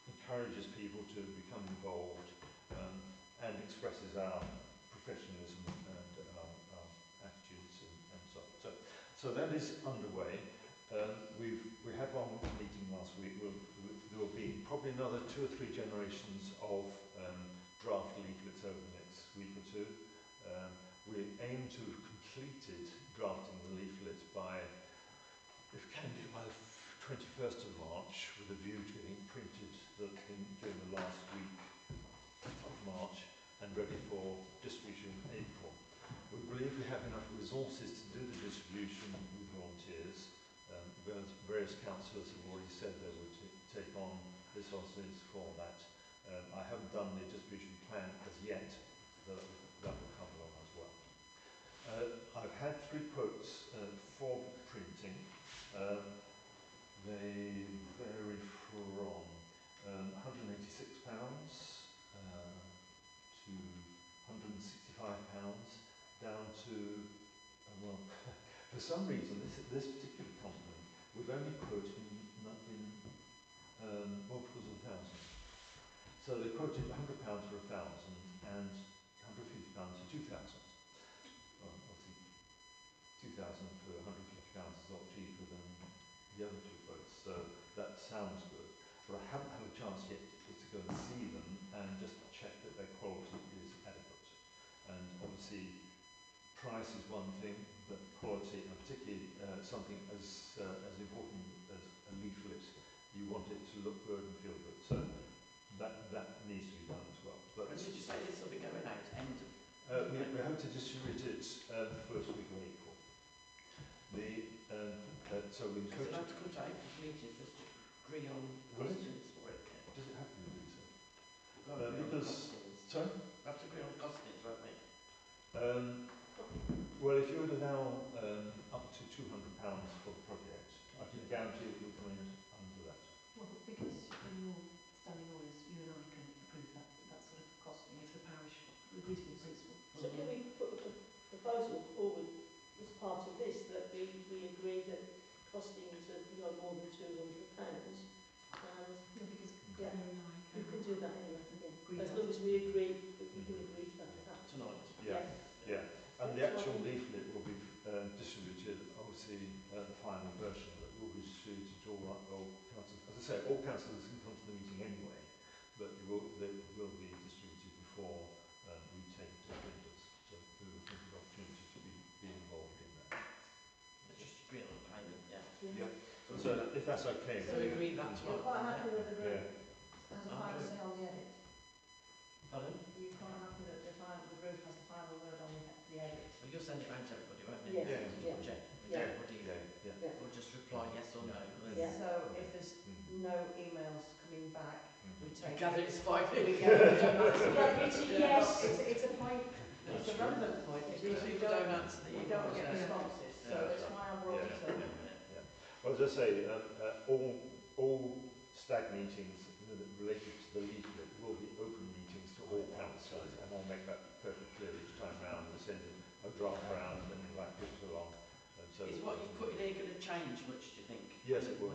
encourages people to become involved, and expresses our professionalism and our attitudes and so on. So that is underway. We had one meeting last week. There will be probably another 2 or 3 generations of draft leaflets over the next week or 2. We aim to have completed drafting the leaflets by, if can be, by the 21st of March, with a view to getting printed during the last week of March and ready for distribution in April. We believe we have enough resources to do the distribution with volunteers. Various councillors have already said they would take on resources for that. I haven't done the distribution plan as yet, but that will come along as well. I've had 3 quotes for printing. They vary from £186 to £165 down to, well, for some reason this particular company we've only quoted in multiples of thousands. So they quoted £100 for 1,000 and £150 for 2,000. Well, obviously 2,000 for £150 is a lot cheaper than the other 2 quotes, so that sounds good. But I haven't had a chance yet to go and see them and just check that their quality is adequate. And obviously price is one thing, but quality, and particularly something as important as a leaflet, you want it to look good and feel good. So that needs to be done as well. But did you say this will be going out end of? we hope to distribute it the first week of April. So we does it have to cut out completely for us to agree on costings for it? Does it have to be so? Because sorry? We have to agree on costings, won't we? Well, if you would allow up to £200 for the project, I can guarantee it will come in under that. Well, because you're standing orders, you and I can approve that sort of costing if the parish agrees with the principle. So can we put a proposal forward as part of this that we agree that costings are no more than £200 and no, because yeah, you can do that anyway. Yeah. As long as we agree that we can agree to that tonight. Yeah. And the actual leaflet will be distributed, obviously the final version of it will be distributed to all councillors. As I say, all councillors can come to the meeting anyway, but they will be distributed before we take it to the printers. So we will think of opportunity to be involved in that. Just agree on the payment, Yeah. So if that's okay. So we agree that You're quite happy that the group has a final say on the edit? Pardon? Are you quite happy that the group has the final word on the edit? Well, you'll send it round to everybody, won't you? Yes. Check. Everybody will just reply yes or no. So if there's no emails coming back, we take gather it's fine. Yes, it's a point. It's a relevant point. Because people don't answer the emails. We don't get responses, so that's why I brought it up. Well, as I say, all stag meetings related to the leaflet will be open meetings to all councillors, and I'll make that perfectly clear each time round. We'll send a draft round and invite people along. And so is what you've put in here going to change much, do you think? Yes, it will.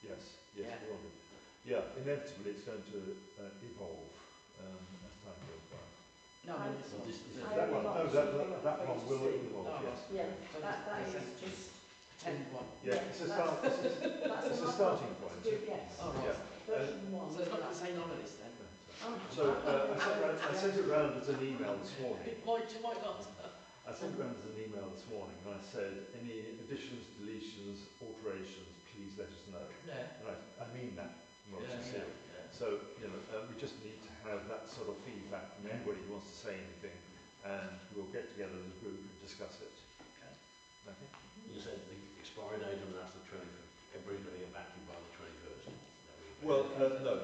Yes, it will be. Yeah, inevitably it's going to evolve as time goes by. No, I mean, that one will evolve, yes. Yeah, that is just pretend one. Yeah, it's a starting point. Yes. Oh, right. Version 1. So it's not going to say none of this then? So I sent it round as an email this morning. It might not. I sent it round as an email this morning and I said, any additions, deletions, alterations, please let us know. Yeah. And I mean that most sincerely. So, we just need to have that sort of feedback from anybody who wants to say anything, and we'll get together as a group and discuss it. Okay. Okay. You said the expiry date on that's the 21st. Everybody's going to get back to you by the 21st. Well, no,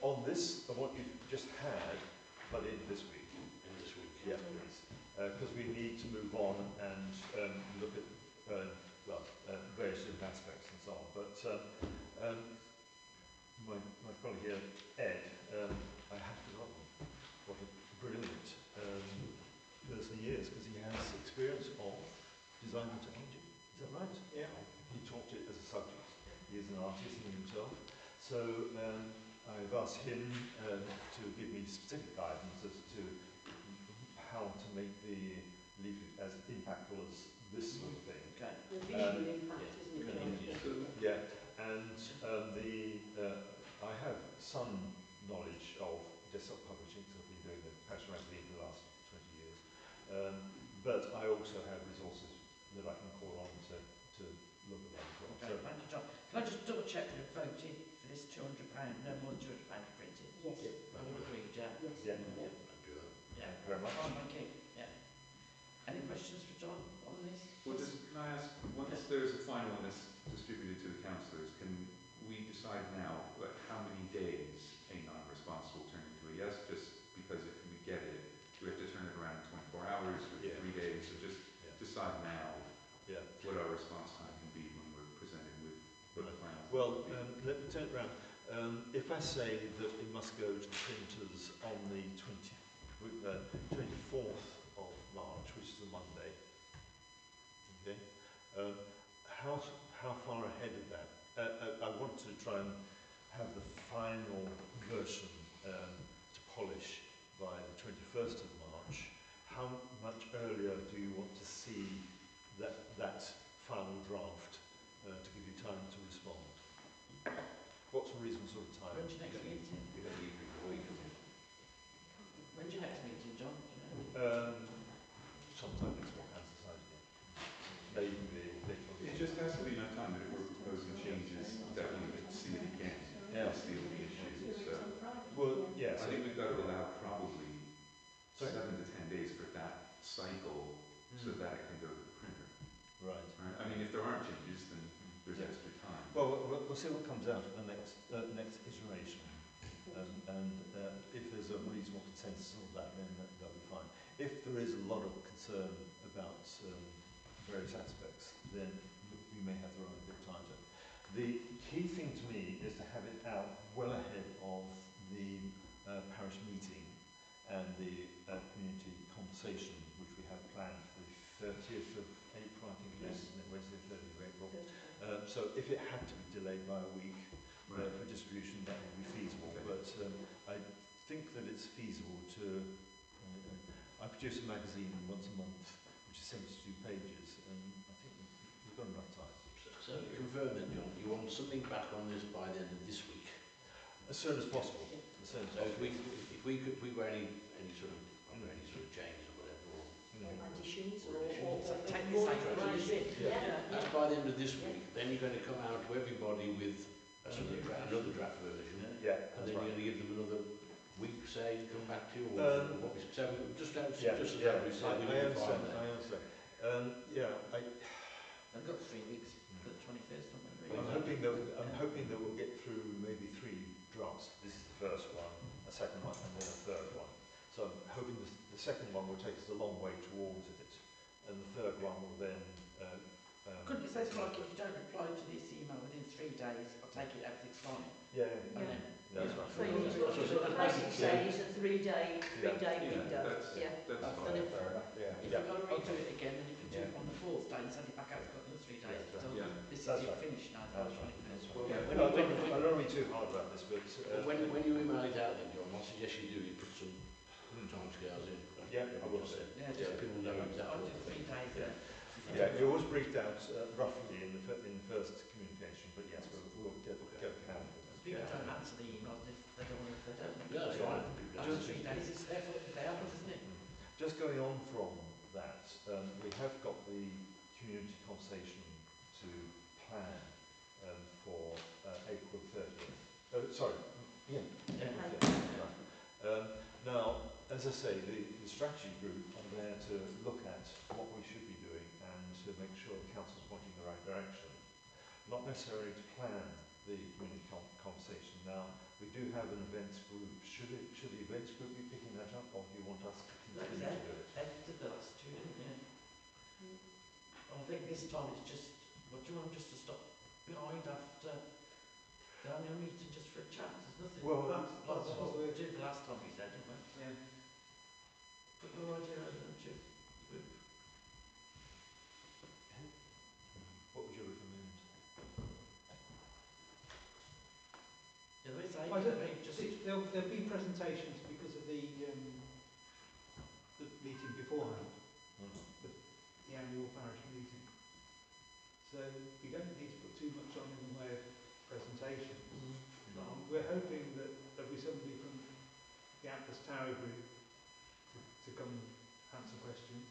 on this, on what you've just had, but in this week. In this week. Yeah, please. Because we need to move on and look at, various different aspects and so on. But my colleague here, Ed, I have forgotten what a brilliant person he is, because he has experience of design and technology. Is that right? Yeah. He taught it as a subject. He is an artist in himself. So I've asked him to give me specific guidance as to how to make the leaflet as impactful as this sort of thing. Okay. The visual impact, isn't it? Yeah, and I have some knowledge of desktop publishing, because I've been doing the Parish magazine for the last 20 years. But I also have resources that I can call on to look at that as well. Okay, thank you, John. Can I just double check we've voted for this £200, no more than £200 printed? Yes. All agreed, yeah? Yes. Yeah. Yeah. Yeah. Thank you very much. Fine, thank you. Yeah. Any questions for John on this? Well, can I ask, once there's a final list distributed to the councillors, can we decide now how many days a non-response will turn into a yes? Just because if we get it, we have to turn it around in 24 hours or 3 days, so just decide now what our response time can be when we're presented with the final. Well, let me turn it around. If I say that it must go to the printers on the 24th of March, which is a Monday, okay, how far ahead of that? I want to try and have the final version to polish by the 21st of March. How much earlier do you want to see that final draft to give you time to respond? What's a reasonable sort of time? When's your next meeting? You're going to leave it a week. When's your next meeting, John? Do you know? Sometime next week, as decided, yeah. Maybe later on. It just has to be enough time that if we're proposing changes, that we would see it again. Yeah. That's the only issue. So Well, yeah. I think we've got to allow probably 7 to 10 days for that cycle so that it can go to the printer. Right. I mean, if there aren't changes, then there's extra time. Well, we'll see what comes out of the next iteration, and if there's a reasonable consensus on that, then that'll be fine. If there is a lot of concern about various aspects, then we may have the right bit of time to. The key thing to me is to have it out well ahead of the parish meeting and the community conversation, which we have planned for the 30th of April, I think it is, isn't it? Wednesday, 30th of April. So if it had to be delayed by a week for distribution, that would be feasible. But I think that it's feasible to. I produce a magazine once a month, which is 72 pages, and I think we've got enough time. So confirm then, John, you want something back on this by the end of this week? As soon as possible. As soon as So possible. if we got any sort of change or whatever, or additions or take more this out. information. and by the end of this week, then you're going to come out to everybody with another draft version, and then you're going to give them another week, say, come back to you, or what we so just as we said, we need to find that. I understand. I've got 3 weeks for the 21st, haven't we? I'm hoping that we'll get through maybe 3 drafts. This is the first one, a second one, and then a third one. So I'm hoping the second one will take us a long way towards it, and the third one will then. Couldn't it say something like, if you don't reply to this email within 3 days, I'll take it everything's fine? Yeah. And then, That's right. So what you basically say is a 3-day window. That's fine. And if Yeah. you've got to redo it again, then you can do it on the 4th day and send it back out, you've got another 3 days. So this is it finished now, that's right. I don't want to be too hard about this, but when you email it out, then John, I suggest you do is put some timescales in. Yeah, I will say. Yeah, people know exactly. I'll do 3 days. Yeah, it was briefed out roughly in the first communication, but yes, we'll go down. People don't answer the emails if they don't want to. Yeah, that's fine. After 3 days, it's their fault if they haven't, isn't it? Just going on from that, we have got the community conversation to plan for April 30th. Now, as I say, the strategy group are there to look at what we should be doing and to make sure the council's pointing in the right direction. Not necessarily to plan the community conversation. Now, we do have an events group. Should the events group be picking that up, or do you want us to continue to do it? Ed did the last two, didn't you? I think this time it's just, what do you want them just to stop behind after the annual meeting just for a chat? There's nothing. Well, That's what we're... did the last time we said, didn't we? Yeah. Put your idea on, don't you? Group. What would you recommend? Yeah, there is I don't, just... there'll be presentations because of the meeting beforehand, the annual parish meeting. So we don't need to put too much on in the way of presentation. We're hoping that there'll be somebody from the Atlas Tower group to come and answer questions.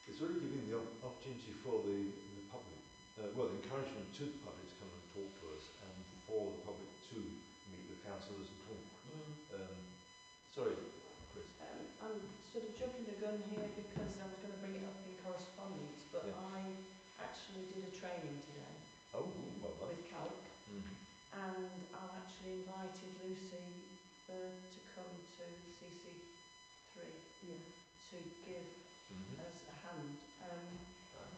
It's really giving the opportunity for the public, well, encouragement to the public to come and talk to us, and for the public to meet with councillors and talk. Sorry, Chris. I'm sort of jumping the gun here because I was going to bring it up in correspondence, but Yeah. I actually did a training today Well done. with Calc, and I've actually invited Lucy to come to CC3 to give us a hand.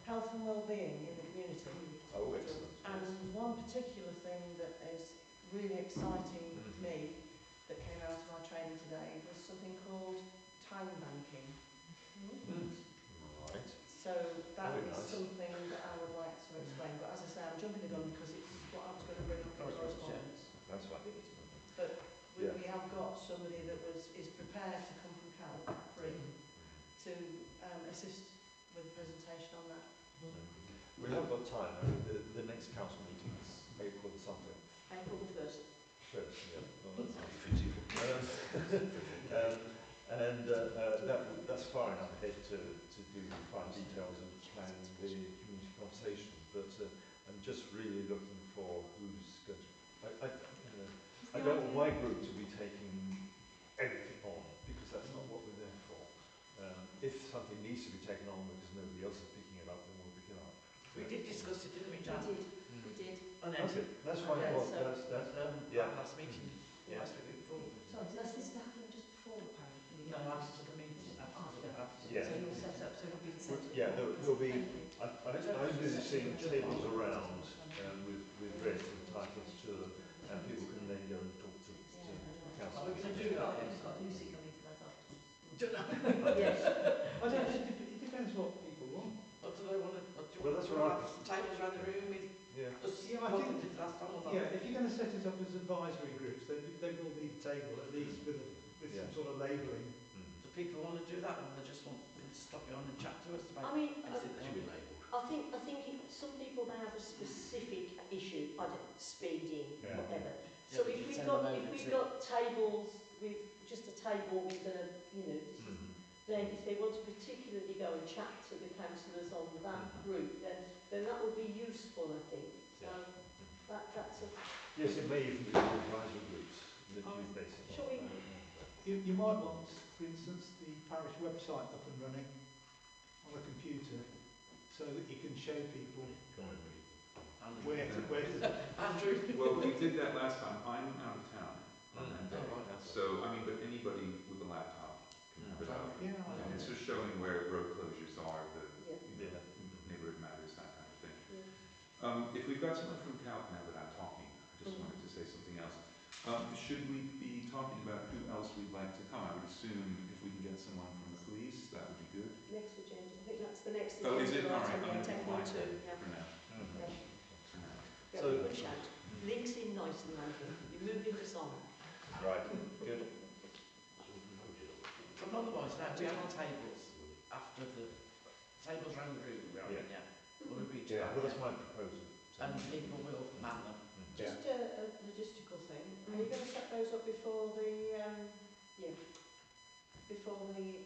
Health and well-being in the community. Oh, excellent. And one particular thing that is really exciting me that came out of my training today was something called time banking. Right. So that Very is nice. something that I would like to explain. But as I say, I'm jumping the gun because it's what I was going to bring up in correspondence. That's fine. But we have got somebody that is prepared to come from Cal free to assist with the presentation on that. We have got time. I mean, the next council meeting is April something. April the 1st. First, yeah. Well, that sounds fitting. That's far enough ahead to do the fine details of planning the community conversation. But I'm just really looking for who's going to. I don't want my group to be taking everything on, because that's not what we're there for. If something needs to be taken on because nobody else is picking it up, then we'll pick it up. We did discuss it, didn't we, Jan? We did. And then, Okay, that's fine. Yeah, Well, so- last meeting, last week before. Sorry, does this happen just before the parish meeting? No, after the meeting. Yeah. So you'll set up, so it'll be the same. Yeah, there'll be. Thank you. I'm seeing tables around with red and titles to them, and people can then go and talk to council. We're going to do that. We've got Lucy coming to that afterwards. Yes. I don't know, it depends what people want. What do they want to... Well, that's what I... Tables around the room with... Yeah. Yeah, I think last time or not? Yeah, if you're going to set it up as advisory groups, then they will need a table, at least with some sort of labelling. Do people want to do that, or they just want to stop behind and chat to us about I mean, anything they Should be want? labelled. I think some people may have a specific issue, I don't know, speeding, whatever. So if we've got tables with just a table with then if they want to particularly go and chat to the councillors on that group, then that would be useful, I think. So that's a... Yes, it may even be the advisory groups that you base it on. Shall we... You might want, for instance, the parish website up and running on a computer, so that you can show people where to... Andrew? Well, we did that last time. I'm out of town on that day. So, I mean, but anybody with a laptop can have it up. Yeah, And it's just showing where road closures are, neighbourhood matters, that kind of thing. If we've got someone from Calc now that I'm talking, I just wanted to say something else. Should we be talking about who else we'd like to come? I would assume if we can get someone from the police, that would be good. Next agenda. I think that's the next agenda. Oh, is it? All right, item, I'm going to take decline one, that two, for now. For now. Yeah, So- good shout. Links in nicely, Andrew. You're moving us on. Right, good. But otherwise, now we have tables after the tables around the room. We'll agree to that. Well, that's my proposal. And people will man them. Just a logistical thing. Are you going to set those up before the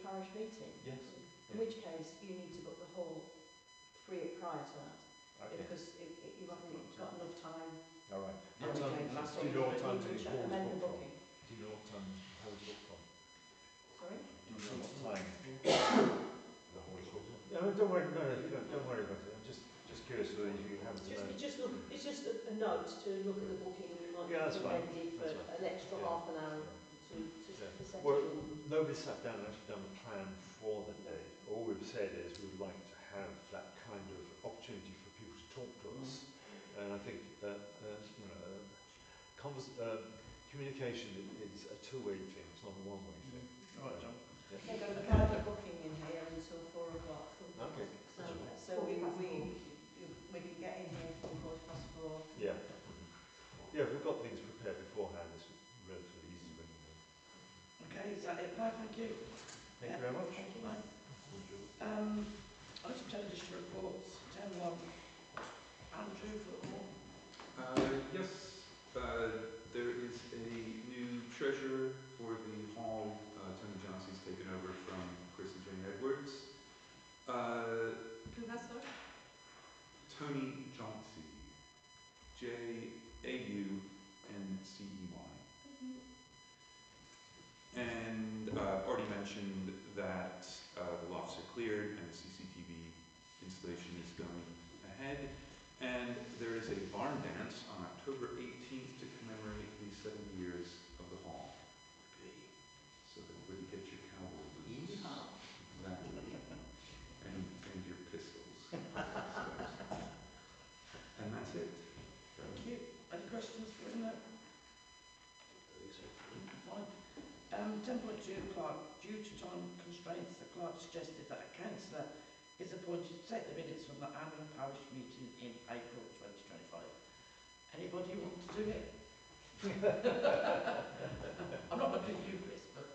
parish meeting? Yes. In which case, you need to book the hall free prior to that, because you haven't got enough time. All right. Do you know what time the hall's amend the booked from? booking. Do you know what time the hall's booked from? Sorry? Do you know what time? don't worry, no, you don't worry about it. I'm just curious whether you have to know. It's just a note to look at the booking. We might Yeah, that's fine. amend it for an extra half an hour to set Well, it in. nobody's sat down and actually done a plan for the day. All we've said is we'd like to have that kind of opportunity for people to talk to us. And I think communication is a two-way thing. It's not a one-way thing. Right, John. We've got a private booking in here until 4 o'clock. Okay. So we can get in here from 4:15. Yeah. Yeah, if we've got things prepared beforehand, it's relatively easy when you know. Okay, is that it? No, thank you. Thank you very much. Thank you. Item 10 district reports, 10-1. Andrew, for all. Yes, there is a new treasurer for the hall. Tony Johnson's taken over from Chris and Jane Edwards. Who has that? Tony Johnsey, Jauncy. And I've already mentioned that the lofts are cleared and the CCTV installation is going ahead. And there is a barn dance on October 18th to commemorate the 7 years of the hall. So that everybody get your cowboy boots. Exactly. And your pistols. And that's it. Thank you. Any questions for him? Fine. 10.2, clerk. Due to time constraints, the clerk suggested that a councillor is appointed to take the minutes from the annual parish meeting in April 2025. Anybody want to do it? I'm not looking at you, Chris, but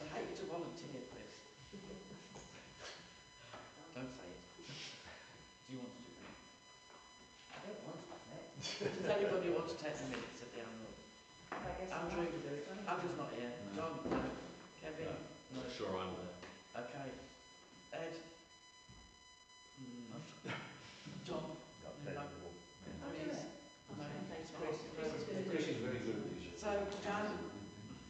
I'd hate you to volunteer, Chris. Don't say it. Do you want to do it? I don't want to do it. Does anybody want to take the minutes at the annual? I guess Andrew, Andrew's not here. John, no. Kevin, no. Not sure I'm there. Okay. Ed? John? Got plenty No. more. I'll do it. No. Thanks, Chris. Chris is going to do Chris it. is very good at this. So, Jan?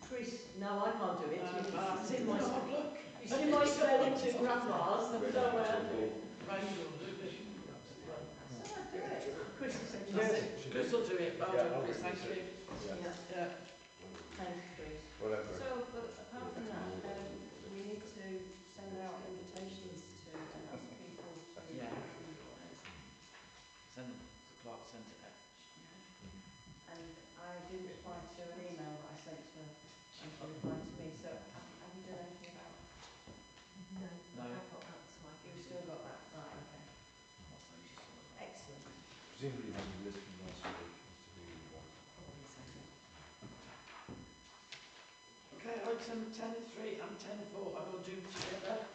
Chris, no, I can't do it. It's in my Oh, look. It's in my spelling to grandma's. No way I'll do it. Rachel, do it. So I'll do it. Chris is in Yes. Chris will do it. Well Yeah, done, I'll Chris. do Thank it. you. Yeah. Yeah. Thanks, Chris. Whatever. So, but apart from that, we need to send out invitations to and ask people to. Yeah. Send the clerk sent it out. And I did reply to an email that I sent to her. She replied to me. So have you done anything about? No, No. I've got that, so I You've still got that, right? Okay. Excellent. Presumably you have a list from last week as to who you want. probably so. Okay, item 10.3 and 10.4 I will do together.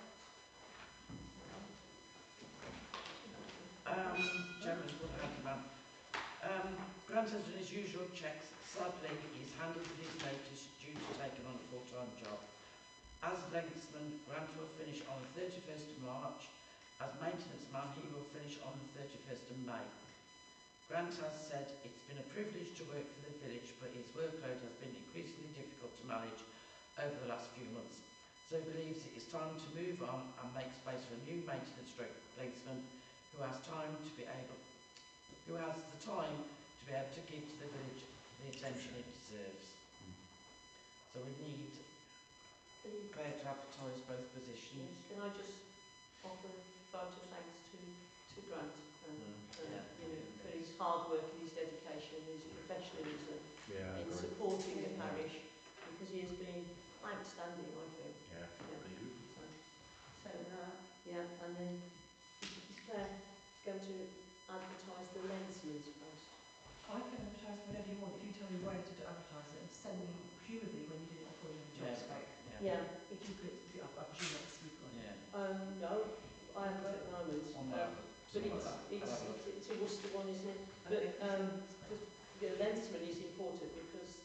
Chairman's Board of Handyman. Grant has done his usual checks. Sadly, he's handed in his notice due to taking on a full-time job. As lengthsman, Grant will finish on the 31st of March. As maintenance man, he will finish on the 31st of May. Grant has said it's been a privilege to work for the village, but his workload has been increasingly difficult to manage over the last few months. So he believes it is time to move on and make space for a new maintenance lengthsman who has the time to be able to give to the village the attention it deserves. So we need Claire to advertise both positions. Yes. Can I just offer a vote of thanks to Grant for his hard work and his dedication, his professionalism in supporting the parish, because he has been outstanding, I think. Yeah. And then is Claire going to advertise the lensman's post? I can advertise whatever you want. If you tell me where to advertise it, and send me presumably when you do it before you have a job spec. Yeah. If you could, I presume that's you've got. Yeah. No, I haven't at the moment. But it's a Worcester one, isn't it? But the lensman is important because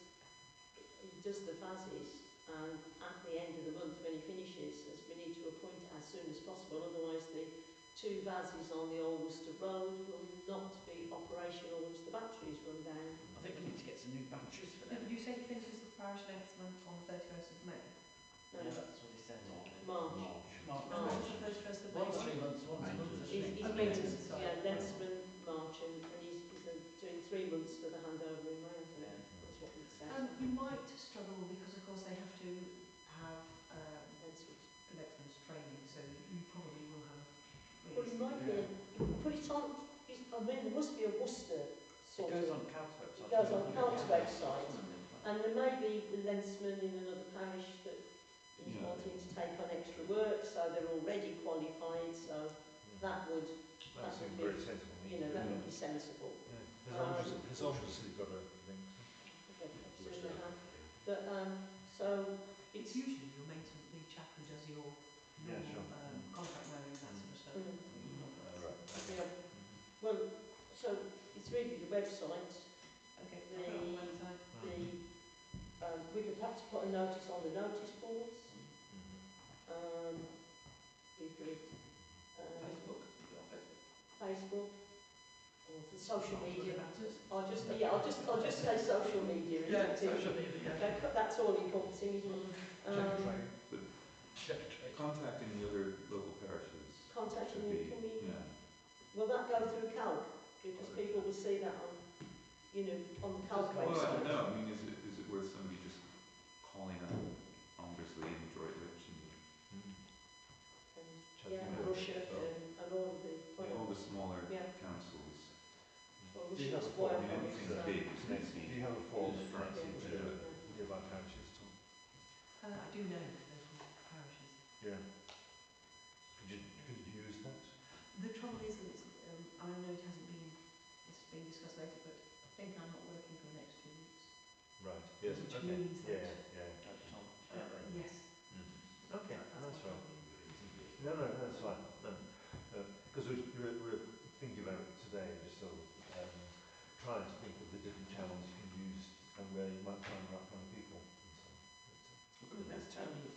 he does the vases, and at the end of the month when he finishes, as we need to appoint it as soon as possible, otherwise the 2 vases on the old Worcester Road will not be operational once the batteries run down. I think we need to get some new batteries for them. Did you say he finishes the parish lengthsman on the 31st of May? No, Yeah, that's what he said. March. March. March, the 31st of May. 3 months once, a month. He's meeting, yeah, Lensman, March, and he's doing 3 months for the handover in May, I think. Yeah. That's what it says. You might struggle because, of course, they have to have Lensman's training, so you probably will have. Well, it might be. Put it on. I mean, there must be a Worcester sort It goes of. on Coutts website. It goes on Coutts website, and there may be a Lensman in another parish that is wanting to take on extra work, so they're already qualified. So that would. That seems very sensible. You know, that would be sensible. Yeah. Has obviously got a link. But so it's usually your maintenance, the chap who does your contract mowing and that sort of stuff. Right. Yeah. Well, so it's really the website. Okay. The website. We could perhaps put a notice on the notice boards. We could Facebook. Or the social media. I'll just say social media. Yeah, social media. Yeah. That's all encompassing, isn't it? Contacting the other local parishes. Contacting should you, be, can we? Yeah. Will that go through Calc? Because people will see that on, on the Calc Well, I website. don't know. I mean, is it worth somebody just calling up Ombersley and Droitwich and Russia and all of the all the smaller Yeah. councils? Well, Do you have a Russia's form? wire Anything so- big is Do easy. you have a form Just that fancy you to do it. give our parishes, Tom? I do know local parishes. Yeah. Could you use that? The trouble is that it's, I know it hasn't been, it's being discussed later, but I think I'm not working for the next 2 weeks. Right. Yes. Which Okay. means that, Yeah. yes. Okay. That's That's my right. problem. No, that's fine. Because we're thinking about it today, just sort of trying to think of the different channels you can use and where you might find the right kind of people. Couldn't we ask Tony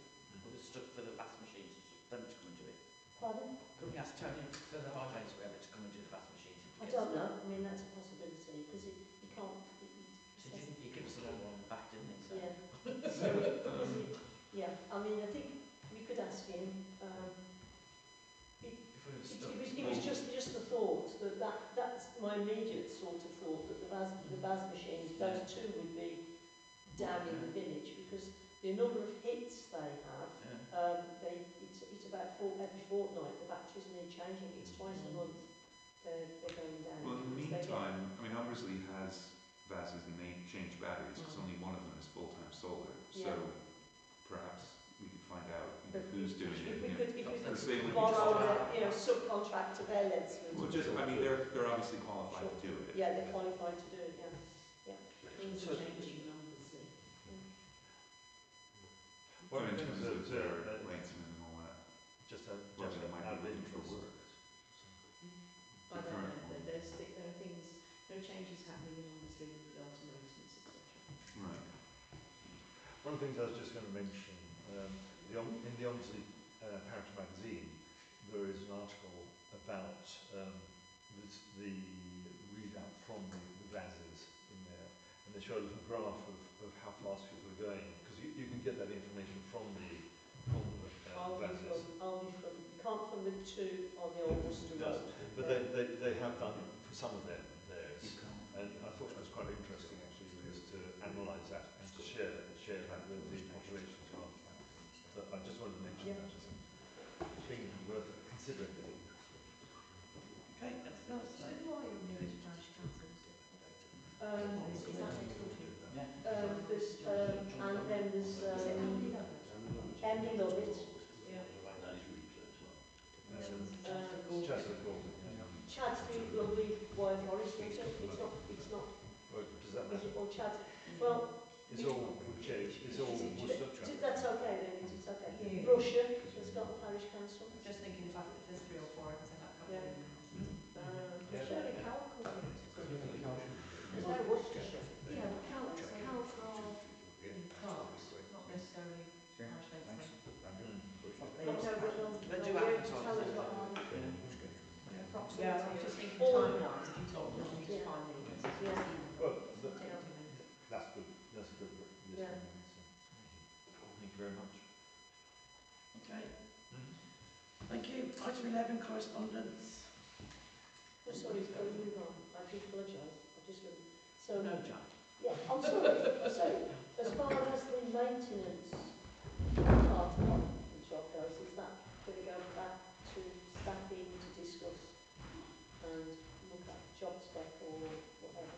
for the stuff for the fast machines, for them to come and do it? Pardon? Couldn't we ask Tony for the hardwares we have to come and do the fast machines? I don't know. I mean, that's a possibility because you can't. He gave us the wrong one back, didn't he? So. Yeah. So, yeah. I mean, I think we could ask him. It was just the thought that's my immediate sort of thought that the Baz machines, those two would be down in the village because the number of hits they have, it's about every fortnight. The batteries need changing. It's twice a month. They're going down. Well, in the meantime, I mean, Ombersley has Vazes and they change batteries because only one of them is full-time solar. So perhaps we could find out who's doing it. If we could borrow subcontract to their lengths. Well, just, I mean, they're obviously qualified to do it. Yeah, they're qualified to do it, yeah. So changing numbers. One of the in things terms of their that linesmen and all that. just Whether they might be looking for work. I don't know. There are things, there are changes happening in obviously with regard to maintenance, etc. Right. One of the things I was just going to mention, in the Ombersley Parish magazine, there is an article about the readout from the Vazes in there, and they show a little graph of how fast people are going, because you can get that information from the Vazes. You can't from the two on the old Worcester Road. But they have done it for some of them theirs, and I thought it was quite interesting actually was to analyse that and to share that with the population as well. So I just wanted to mention that as a thing worth considering. Okay, that's nice. So who are your nearest parish councils? Is that next door to you? Yeah. And then there's Is it Emily Lovett? Emily Lovett. Yeah. Chester Court. Chadsley will be Wire Forest, isn't it? It's not. Does that Is matter? it all Chad? Well, It's all Worcester. that's okay then. It's okay. Yeah. Russia has got a parish council. Just thinking if there's 3 or 4, I can say that couple Yeah. in. Surely Calc will be. There's no Worcestershire. Yeah, but Calc are clerks, not necessarily parish lengths. They do advertise. Yeah, I was just thinking All- time-wise, if you told me you need to find me, it's Well, minutes. that's good. That's a good list. Yeah. Thank you very much. Okay. 11 correspondence. Oh, sorry, before we move on, I do apologise. I've just written. So, No, Jack. yeah, I'm sorry. So, as far as the maintenance part of the job goes, is that going to go back to staffing to discuss and look at job spec or whatever?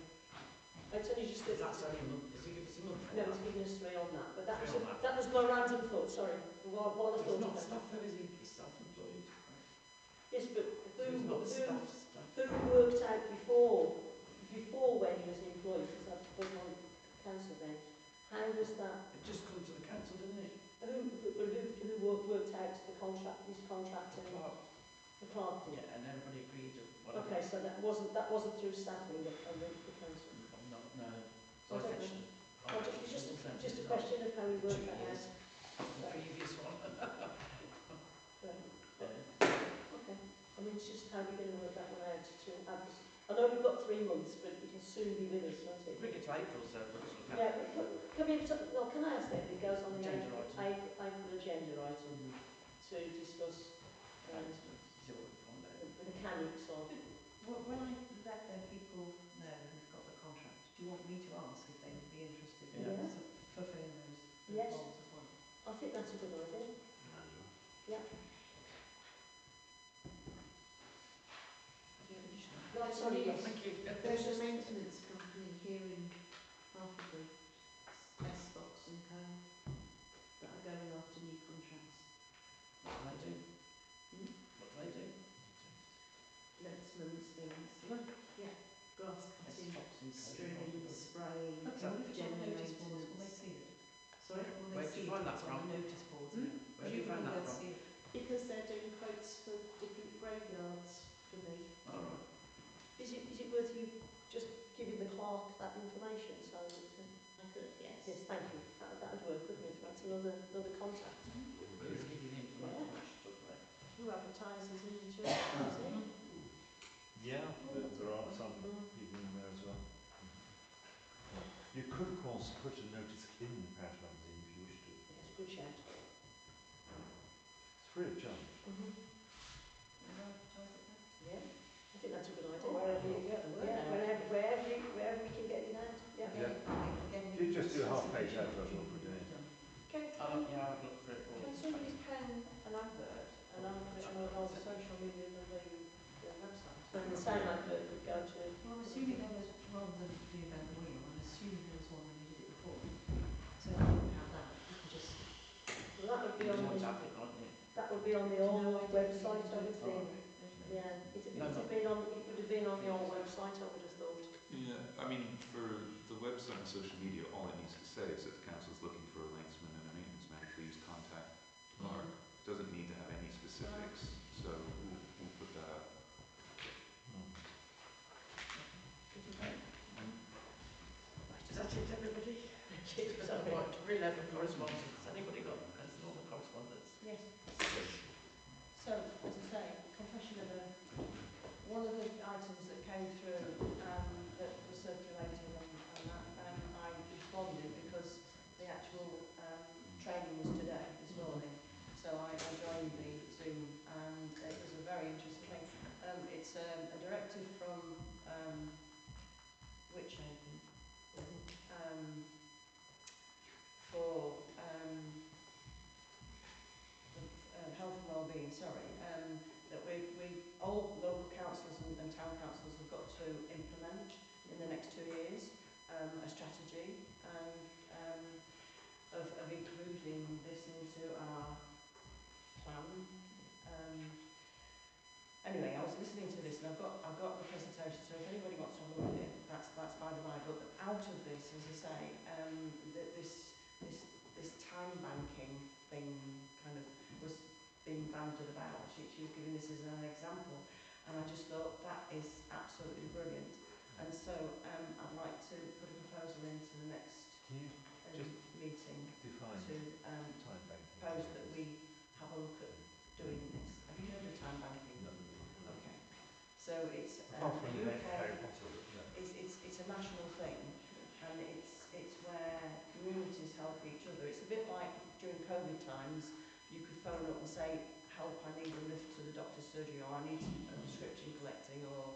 It's only just that. That's only a month. Is he giving us a month? No, he's giving us 3 on that, but that was, Three on that. that was my random thought, sorry. What I He's thought not about. staff though, is he? He's self-employed. Yes, but So he's not staff. who worked out before when he was employed, because I was on council then, how was that? It just come to the council, didn't it? Who worked out the contract, his contract and the clerk did? Yeah, and everybody agreed to whatever. Okay, so that wasn't through staffing and the council. No, no. I don't know. It's just a question of how we work that out. The previous one. Okay. I mean, it's just how we're going to work that one out to add this. I know we've got 3 months, but it'll soon be with us, won't it? Bring it to April, so we'll look at. Yeah, can I ask that it goes on the Agenda April agenda item to discuss the mechanics of. When I let the people know who've got the contract, do you want me to ask if they would be interested in fulfilling those roles as well? I think that's a good idea. Yeah. Right, sorry, yes. Thank you. There's a maintenance company here in Hartlebury, S-Box and Co, that are going after new contracts. What do they do? What do they do? Letterman's things. Yeah. Grass cutting, stringing, spraying, general maintenance. Will they see it? Sorry? Will they see it? It's on the notice boards. Where do you find that from? Because they're doing quotes for different graveyards for me. All right. Is it worth you just giving the clerk that information so that I could, yes. yes, thank you. That would work, wouldn't it? That's another contact. Let's give you the information. Who advertises in the church? Yeah, there are some people in there as well. You could, of course, put a notice in the parish magazine if you wish to. It's a good shout. It's free of charge. Yeah, I think that's a good idea. Wherever you get the word out. Wherever we can get it out. Yeah. If you just do a half page advert for a day. Yeah, I've looked for it all. Can somebody pen an advert and I'll put it on all the social media and the website? So the same advert would go to. Well, I'm assuming there was, rather than reinvent the wheel, I'm assuming there was one when you did it before. So if you have that, you can just. Well, that would be on the. That would be on the old website, I would think. Yeah, it would have been on the old website, I would have thought. Yeah, I mean, for the website and social media, all it needs to say is that the council's looking for a linesman and a maintenance man. Please contact Mark. It doesn't need to have any specifics, so we'll put that up. Is that it, everybody? So, right, 11 correspondence. Has anybody got normal correspondence? Yes. So, as I say, confession of one of the items that came through that was circulating and that I responded because the actual training was today, this morning. So I joined the Zoom and it was a very interesting thing. It's a directive from which open for health and wellbeing, that we all local councils and town councils have got to implement in the next 2 years a strategy of including this into our plan. Anyway, I was listening to this and I've got the presentation, so if anybody wants to have a look at it, that's by the by. But out of this, as I say, this time banking thing kind of was being bandied about. She was giving this as an example, and I just thought that is absolutely brilliant. And so I'd like to put a proposal into the next meeting to time banking. propose that we have a look at doing this. Have you heard of time banking? No. Okay. So it's it's a national thing, and it's where communities help each other. It's a bit like during COVID times, you could phone up and say, help, I need a lift to the doctor's surgery, or I need a prescription collecting, or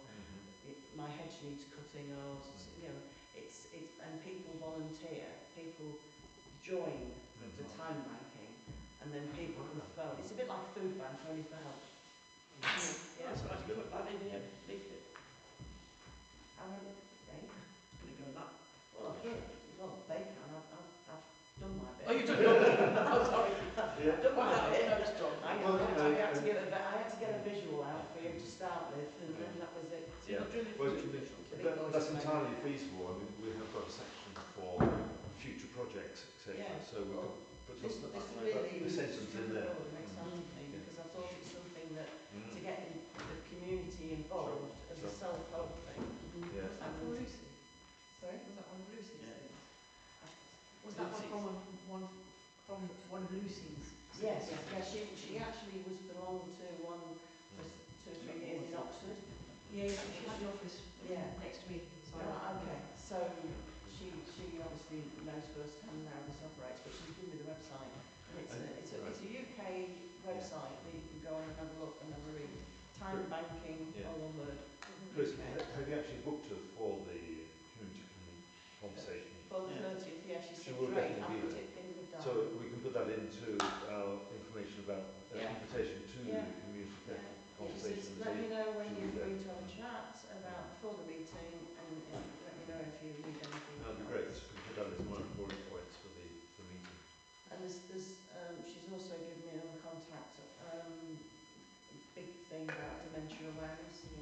my hedge needs cutting, or you know, it's and people volunteer, people join the time banking, and then people can phone. It's a bit like a food bank, only for help. Yeah, So I can put that in here, leaflet. How many? Eh? Can it go in that? Well, yeah. Well, they can. I've done my bit. Oh, you've done your bit. Oh, sorry. I've done my bit. No, it's done. I had to get a visual out for you to start with, and then that was it. So you're doing the future visual. That's entirely feasible. I mean, we have got a section for future projects, etc. Yeah. So we Well, could put this really the sentence in there. and excited me because I thought it's something that to get the community involved as a self-help thing. Yeah. Was that from Lucy? Sorry? Was that one of Lucy's things? Was Lucy's. that from one of Lucy's? Yes. Yeah. She actually belonged to one for 2 or 3 years in Oxford. Yeah, she had the office next to me. So Okay. So she obviously knows firsthand how this operates, but she's given me the website, and it's a UK website that you can go on and have a look and have a read. Time banking, all one word. Chris, have you actually booked her for the community conversation? For the 30th, yeah, she said will great. definitely be there. In the So we can put that into our information about invitation to the community conversation. Let me know when you're free to have a chat about before the meeting, and let me know if you need anything. That'd be great. We can put that as one of the bullet points for the meeting. And she's also given me another contact, big thing about dementia awareness, and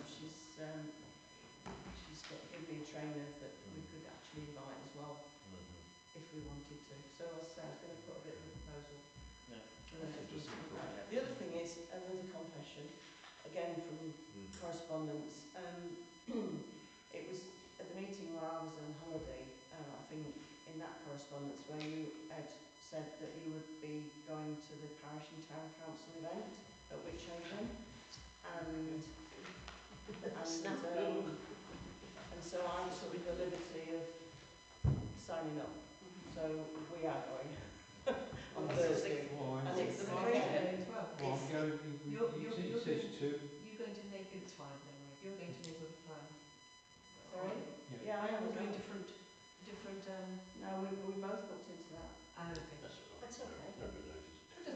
she's given me a trainer that we could actually invite as well, if we wanted to. So as I say, I was going to put a bit of a proposal. The other thing is another confession, again from correspondence. It was at the meeting where I was on holiday, I think in that correspondence where you, Ed, said that you would be going to the parish and town council event at Witch Haven, and so I took the liberty of signing up. So we are going on Thursday. And it's the as well. You're going to make it's fine, then, right? You're going to make a plan. Sorry? Yeah, I am. We're doing different. No, we both looked into that. Okay. That's all right. That's okay. No good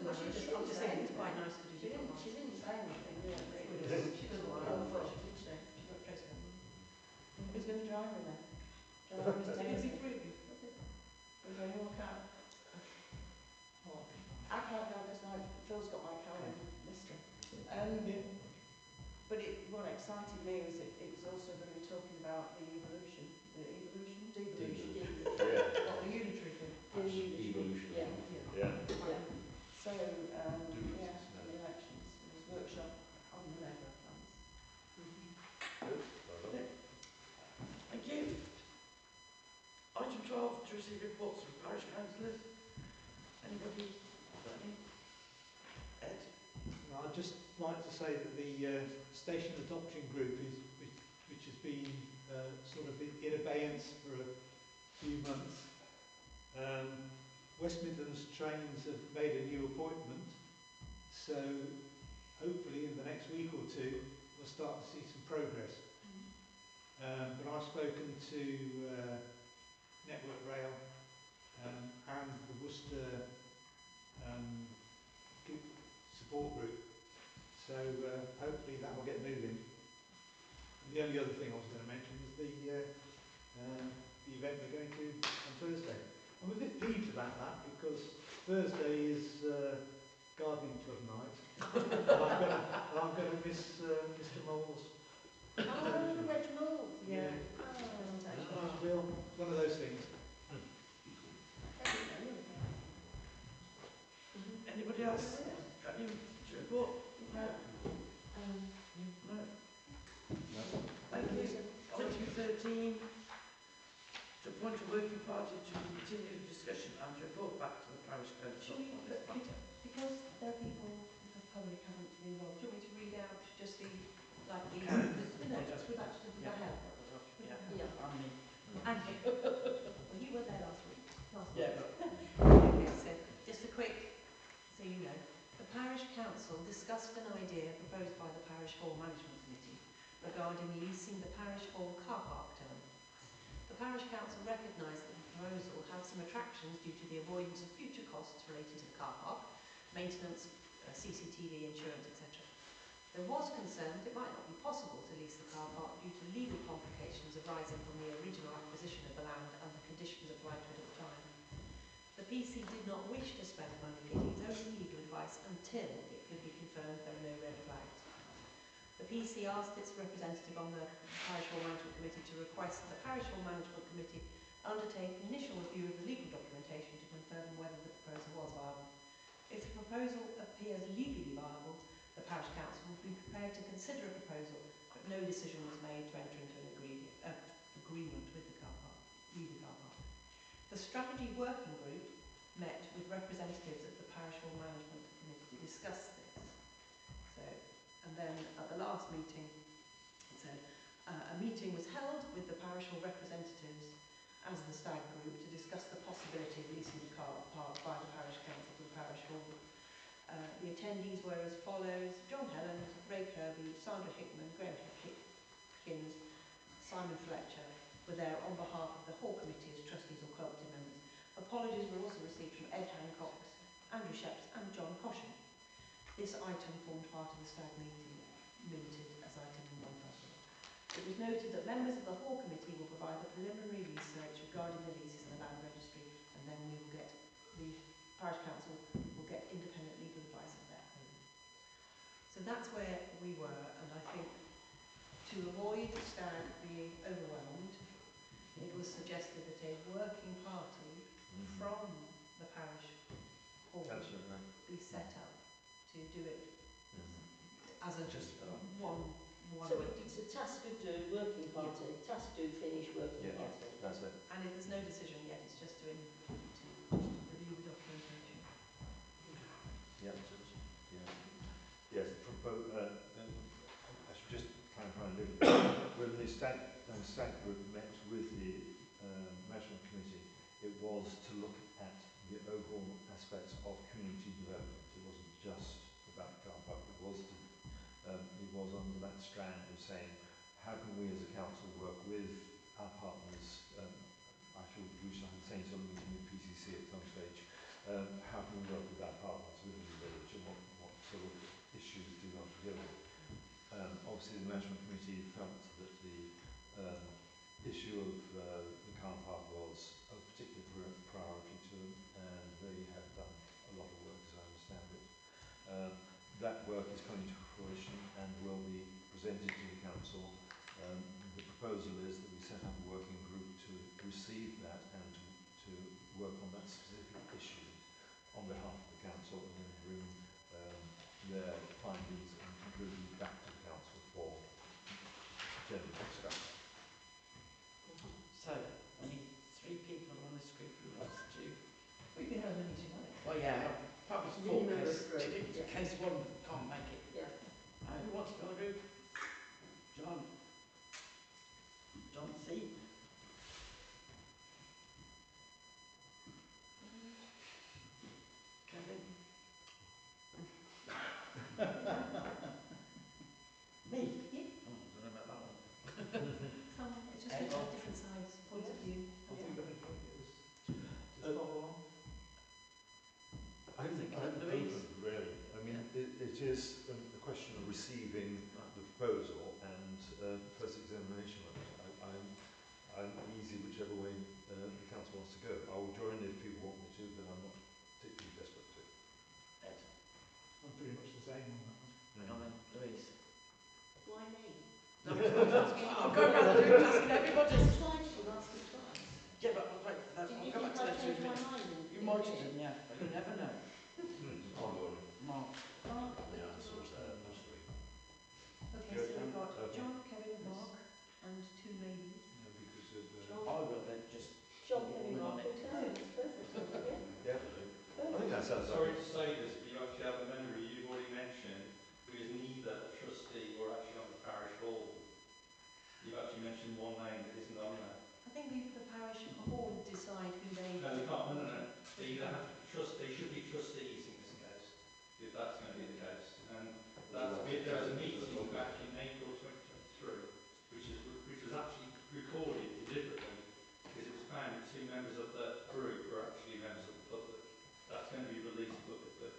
notice. I'm just saying it's quite nice to do different ones. She didn't say anything. She doesn't want to. Did she? She's got Tracy. Who's going to drive her then? There's going to be 3 of you. Is there any more car? I can't go because Phil's got my car in Lister. But what excited me was it was also going to be talking about the devolution. What, the unitary thing? Evolution. Yeah. So, the elections. There was a workshop on the Labour plans. Thank you. Item 12, to receive reports from parish councillors. Anybody got any? Ed? I'd just like to say that the station adoption group which has been sort of in abeyance for a few months. West Midlands Trains have made a new appointment, so hopefully in the next week or two we'll start to see some progress. But I've spoken to Network Rail and the Worcester support group, so hopefully that will get moving. And the only other thing I was going to mention was the event we're going to on Thursday. I'm a bit peeved about that because Thursday is gardening club night, and I'm going to miss Mr. Mole's presentation. Reg Mould, Yeah. Well, one of those things. Anybody else? Got any to report? No. No. Thank you. Item 13, to appoint a working party to continue the discussion and report back to the parish council on this matter. Because there are people of the public haven't been involved, do you want me to read out just the notes? Would that help? And well, you were there last week. Yeah, but Okay, so just a quick, so you know, the parish council discussed an idea proposed by the Parish Hall Management Committee regarding leasing the Parish Hall car park to them. The Parish Council recognised that the proposal had some attractions due to the avoidance of future costs related to the car park, maintenance, CCTV, insurance, etc. There was concern that it might not be possible to lease the car park due to legal complications arising from the original acquisition of the land and the conditions applied to it at the time. The PC did not wish to spend money getting its own legal advice until it could be confirmed there were no red flags. The PC asked its representative on the Parish Hall Management Committee to request that the Parish Hall Management Committee undertake an initial review of the legal documentation to confirm whether the proposal was viable. If the proposal appears legally viable, the Parish Council will be prepared to consider a proposal, but no decision was made to enter into an agreement with the car park, the car park. The strategy working group met with representatives of the Parish Hall Management Committee to discuss this. So, and then at the last meeting, it said, a meeting was held with the Parish Hall representatives as the stag group to discuss the possibility of leasing the car park by the Parish Council to the Parish Hall. The attendees were as follows: John Hellens, Ray Kirby, Sandra Hickman, Graham Hickins, Simon Fletcher were there on behalf of the Hall Committee as trustees or cooperative members. Apologies were also received from Ed Hancock, Andrew Sheps and John Caution. This item formed part of the stag meeting, minuted as item 1. It was noted that members of the Hall Committee will provide the preliminary research regarding the leases and the land registry, and then we will get the Parish Council will get independent legal advice of their own. So that's where we were, and I think to avoid stag being overwhelmed, it was suggested that a working party from the Parish Hall be set up to do it as a just one. So it's a task of do, working party, task do, finish, working party. That's it. And if there's no decision yet, it's just to review the documentation. Yeah. Yes, I should just clarify a little bit. When the stag group met with the management committee, it was to look at the overall aspects of community development. It wasn't just about the car park. It was under that strand of saying, how can we as a council work with our partners? I shall say to a meeting with PCC at some stage. How can we work with our partners within the village, and what sort of issues do we want to deal with? Obviously, the management committee felt that the issue of the car park was a particular priority to them, and they have done a lot of work, as I understand it. That work is coming to fruition and will be presented to the council. The proposal is that we set up a working group to receive that and to work on that specific issue on behalf of the council, and then bring their findings and conclusions back to the council for general discussion. So, we need 3 people on this group who wants to... We can have many as you like. Well, yeah, probably 4 in case one can't make it. Yeah. Who wants to go on the group? John. John C. Kevin. Me? Yeah. Oh, I don't know about that one. It's just good to have different sides, points of view. I think that just follow on. I think I'm Louise. open, really. I mean, it is a question of receiving the proposal and first examination of it. I'm easy whichever way the council wants to go. I will join if people want me to, but I'm not particularly desperate to. Excellent. I'm pretty much the same on that one. Hang on then, Louise. Why me? No, I'm going around the room asking everybody. It's fine if you ask it twice. Yeah, but I'll wait for that. Did I'll you come think back to I'd that change in a my minute. mind? You might have done, yeah, but you never know. Mark. Yeah, so that's 3. Okay, Good. so we've got Okay. John, Kevin, Mark, and 2 ladies. No, because of I will then just... John Penny Wing on Mark, it. that's perfect. Yeah. I think that sounds Sorry like to say this, but you actually have a member you've already mentioned who is neither a trustee or actually on the parish hall. You've actually mentioned one name that isn't on there. I think the parish hall decide who they... No, they can't. No. They either have to they should be trustees in this case, if that's going to be the case. members of the group are actually members of the public. That's going to be released publicly,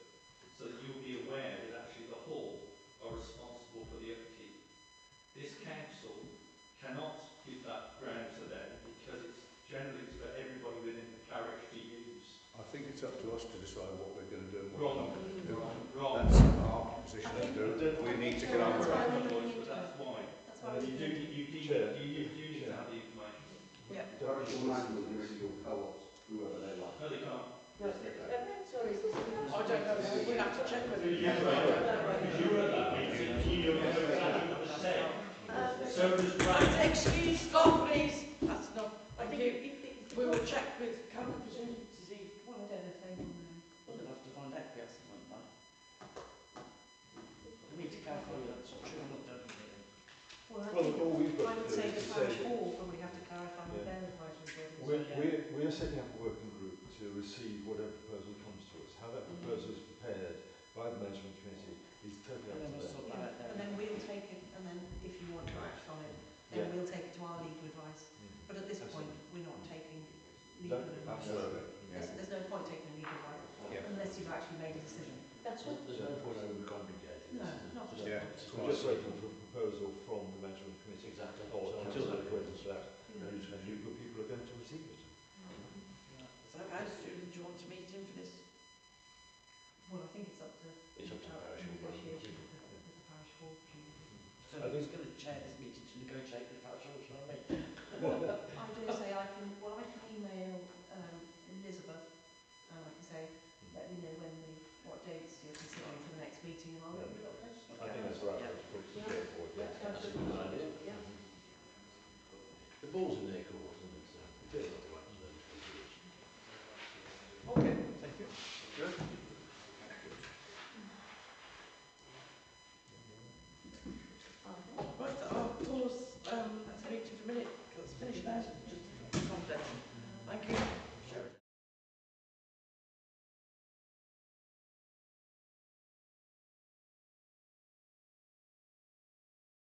so that you'll be aware that actually the hall are responsible for the upkeep. This council cannot give that ground to them because it's generally for everybody within the parish to use. I think it's up to us to decide what we're going to do and what Wrong. we're not going to do. Wrong. That's our position to do. We need to get on with it. But that's why. You do need to have the information. Yeah. Parish will manual your co-ops, whoever they like. No, they can't. Yes, they can. Sorry, is this I don't know, we'll have to check with You were at that meeting, you know exactly what was said. So does Brad. Excuse, Scott, please. That's not, I thank think you. if We will check with, can we presume to see, well, I don't know if they will know. we'll have to find out if we have someone like. We need to clarify whether that's true or not, don't we? Well, I Well, think all we've got I would to do say is the to parish say hall probably have to clarify with Yeah. their advisory bodies. we're setting up a working group to receive whatever proposal comes to us. How that proposal is prepared by the management committee is totally up And then to we'll them. sort that out And then. then we'll take it, and then if you want to act on it, then Yeah. we'll take it to our legal advice. But at this point, we're not taking legal advice. Absolutely. Yeah. There's no point taking legal advice Yeah. unless you've actually made a decision. That's what. There's no point overcomplicating No, this. not at Yeah. all. We're just waiting for a proposal from the management committee. Exactly. Or So until until they're waiting for that, Yeah. and you people are going to receive it. So how soon do you want to meet in for this? Well, I think it's up to It's up to the parish hall. negotiation with the parish hall. presumably. So who's going to chair this meeting to negotiate with the parish hall, shall I? I dare say I can email Elizabeth and I can say, let me know what dates you're considering for the next meeting and I'll let you know. I think that's right. Yeah. Let's put it together for it. Yeah, That's a absolutely. good idea. Yeah. The ball's in their court, isn't it? So it's up to them to do it. Okay, thank you. Good. Right, I'll pause the meeting for a minute. Let's finish now.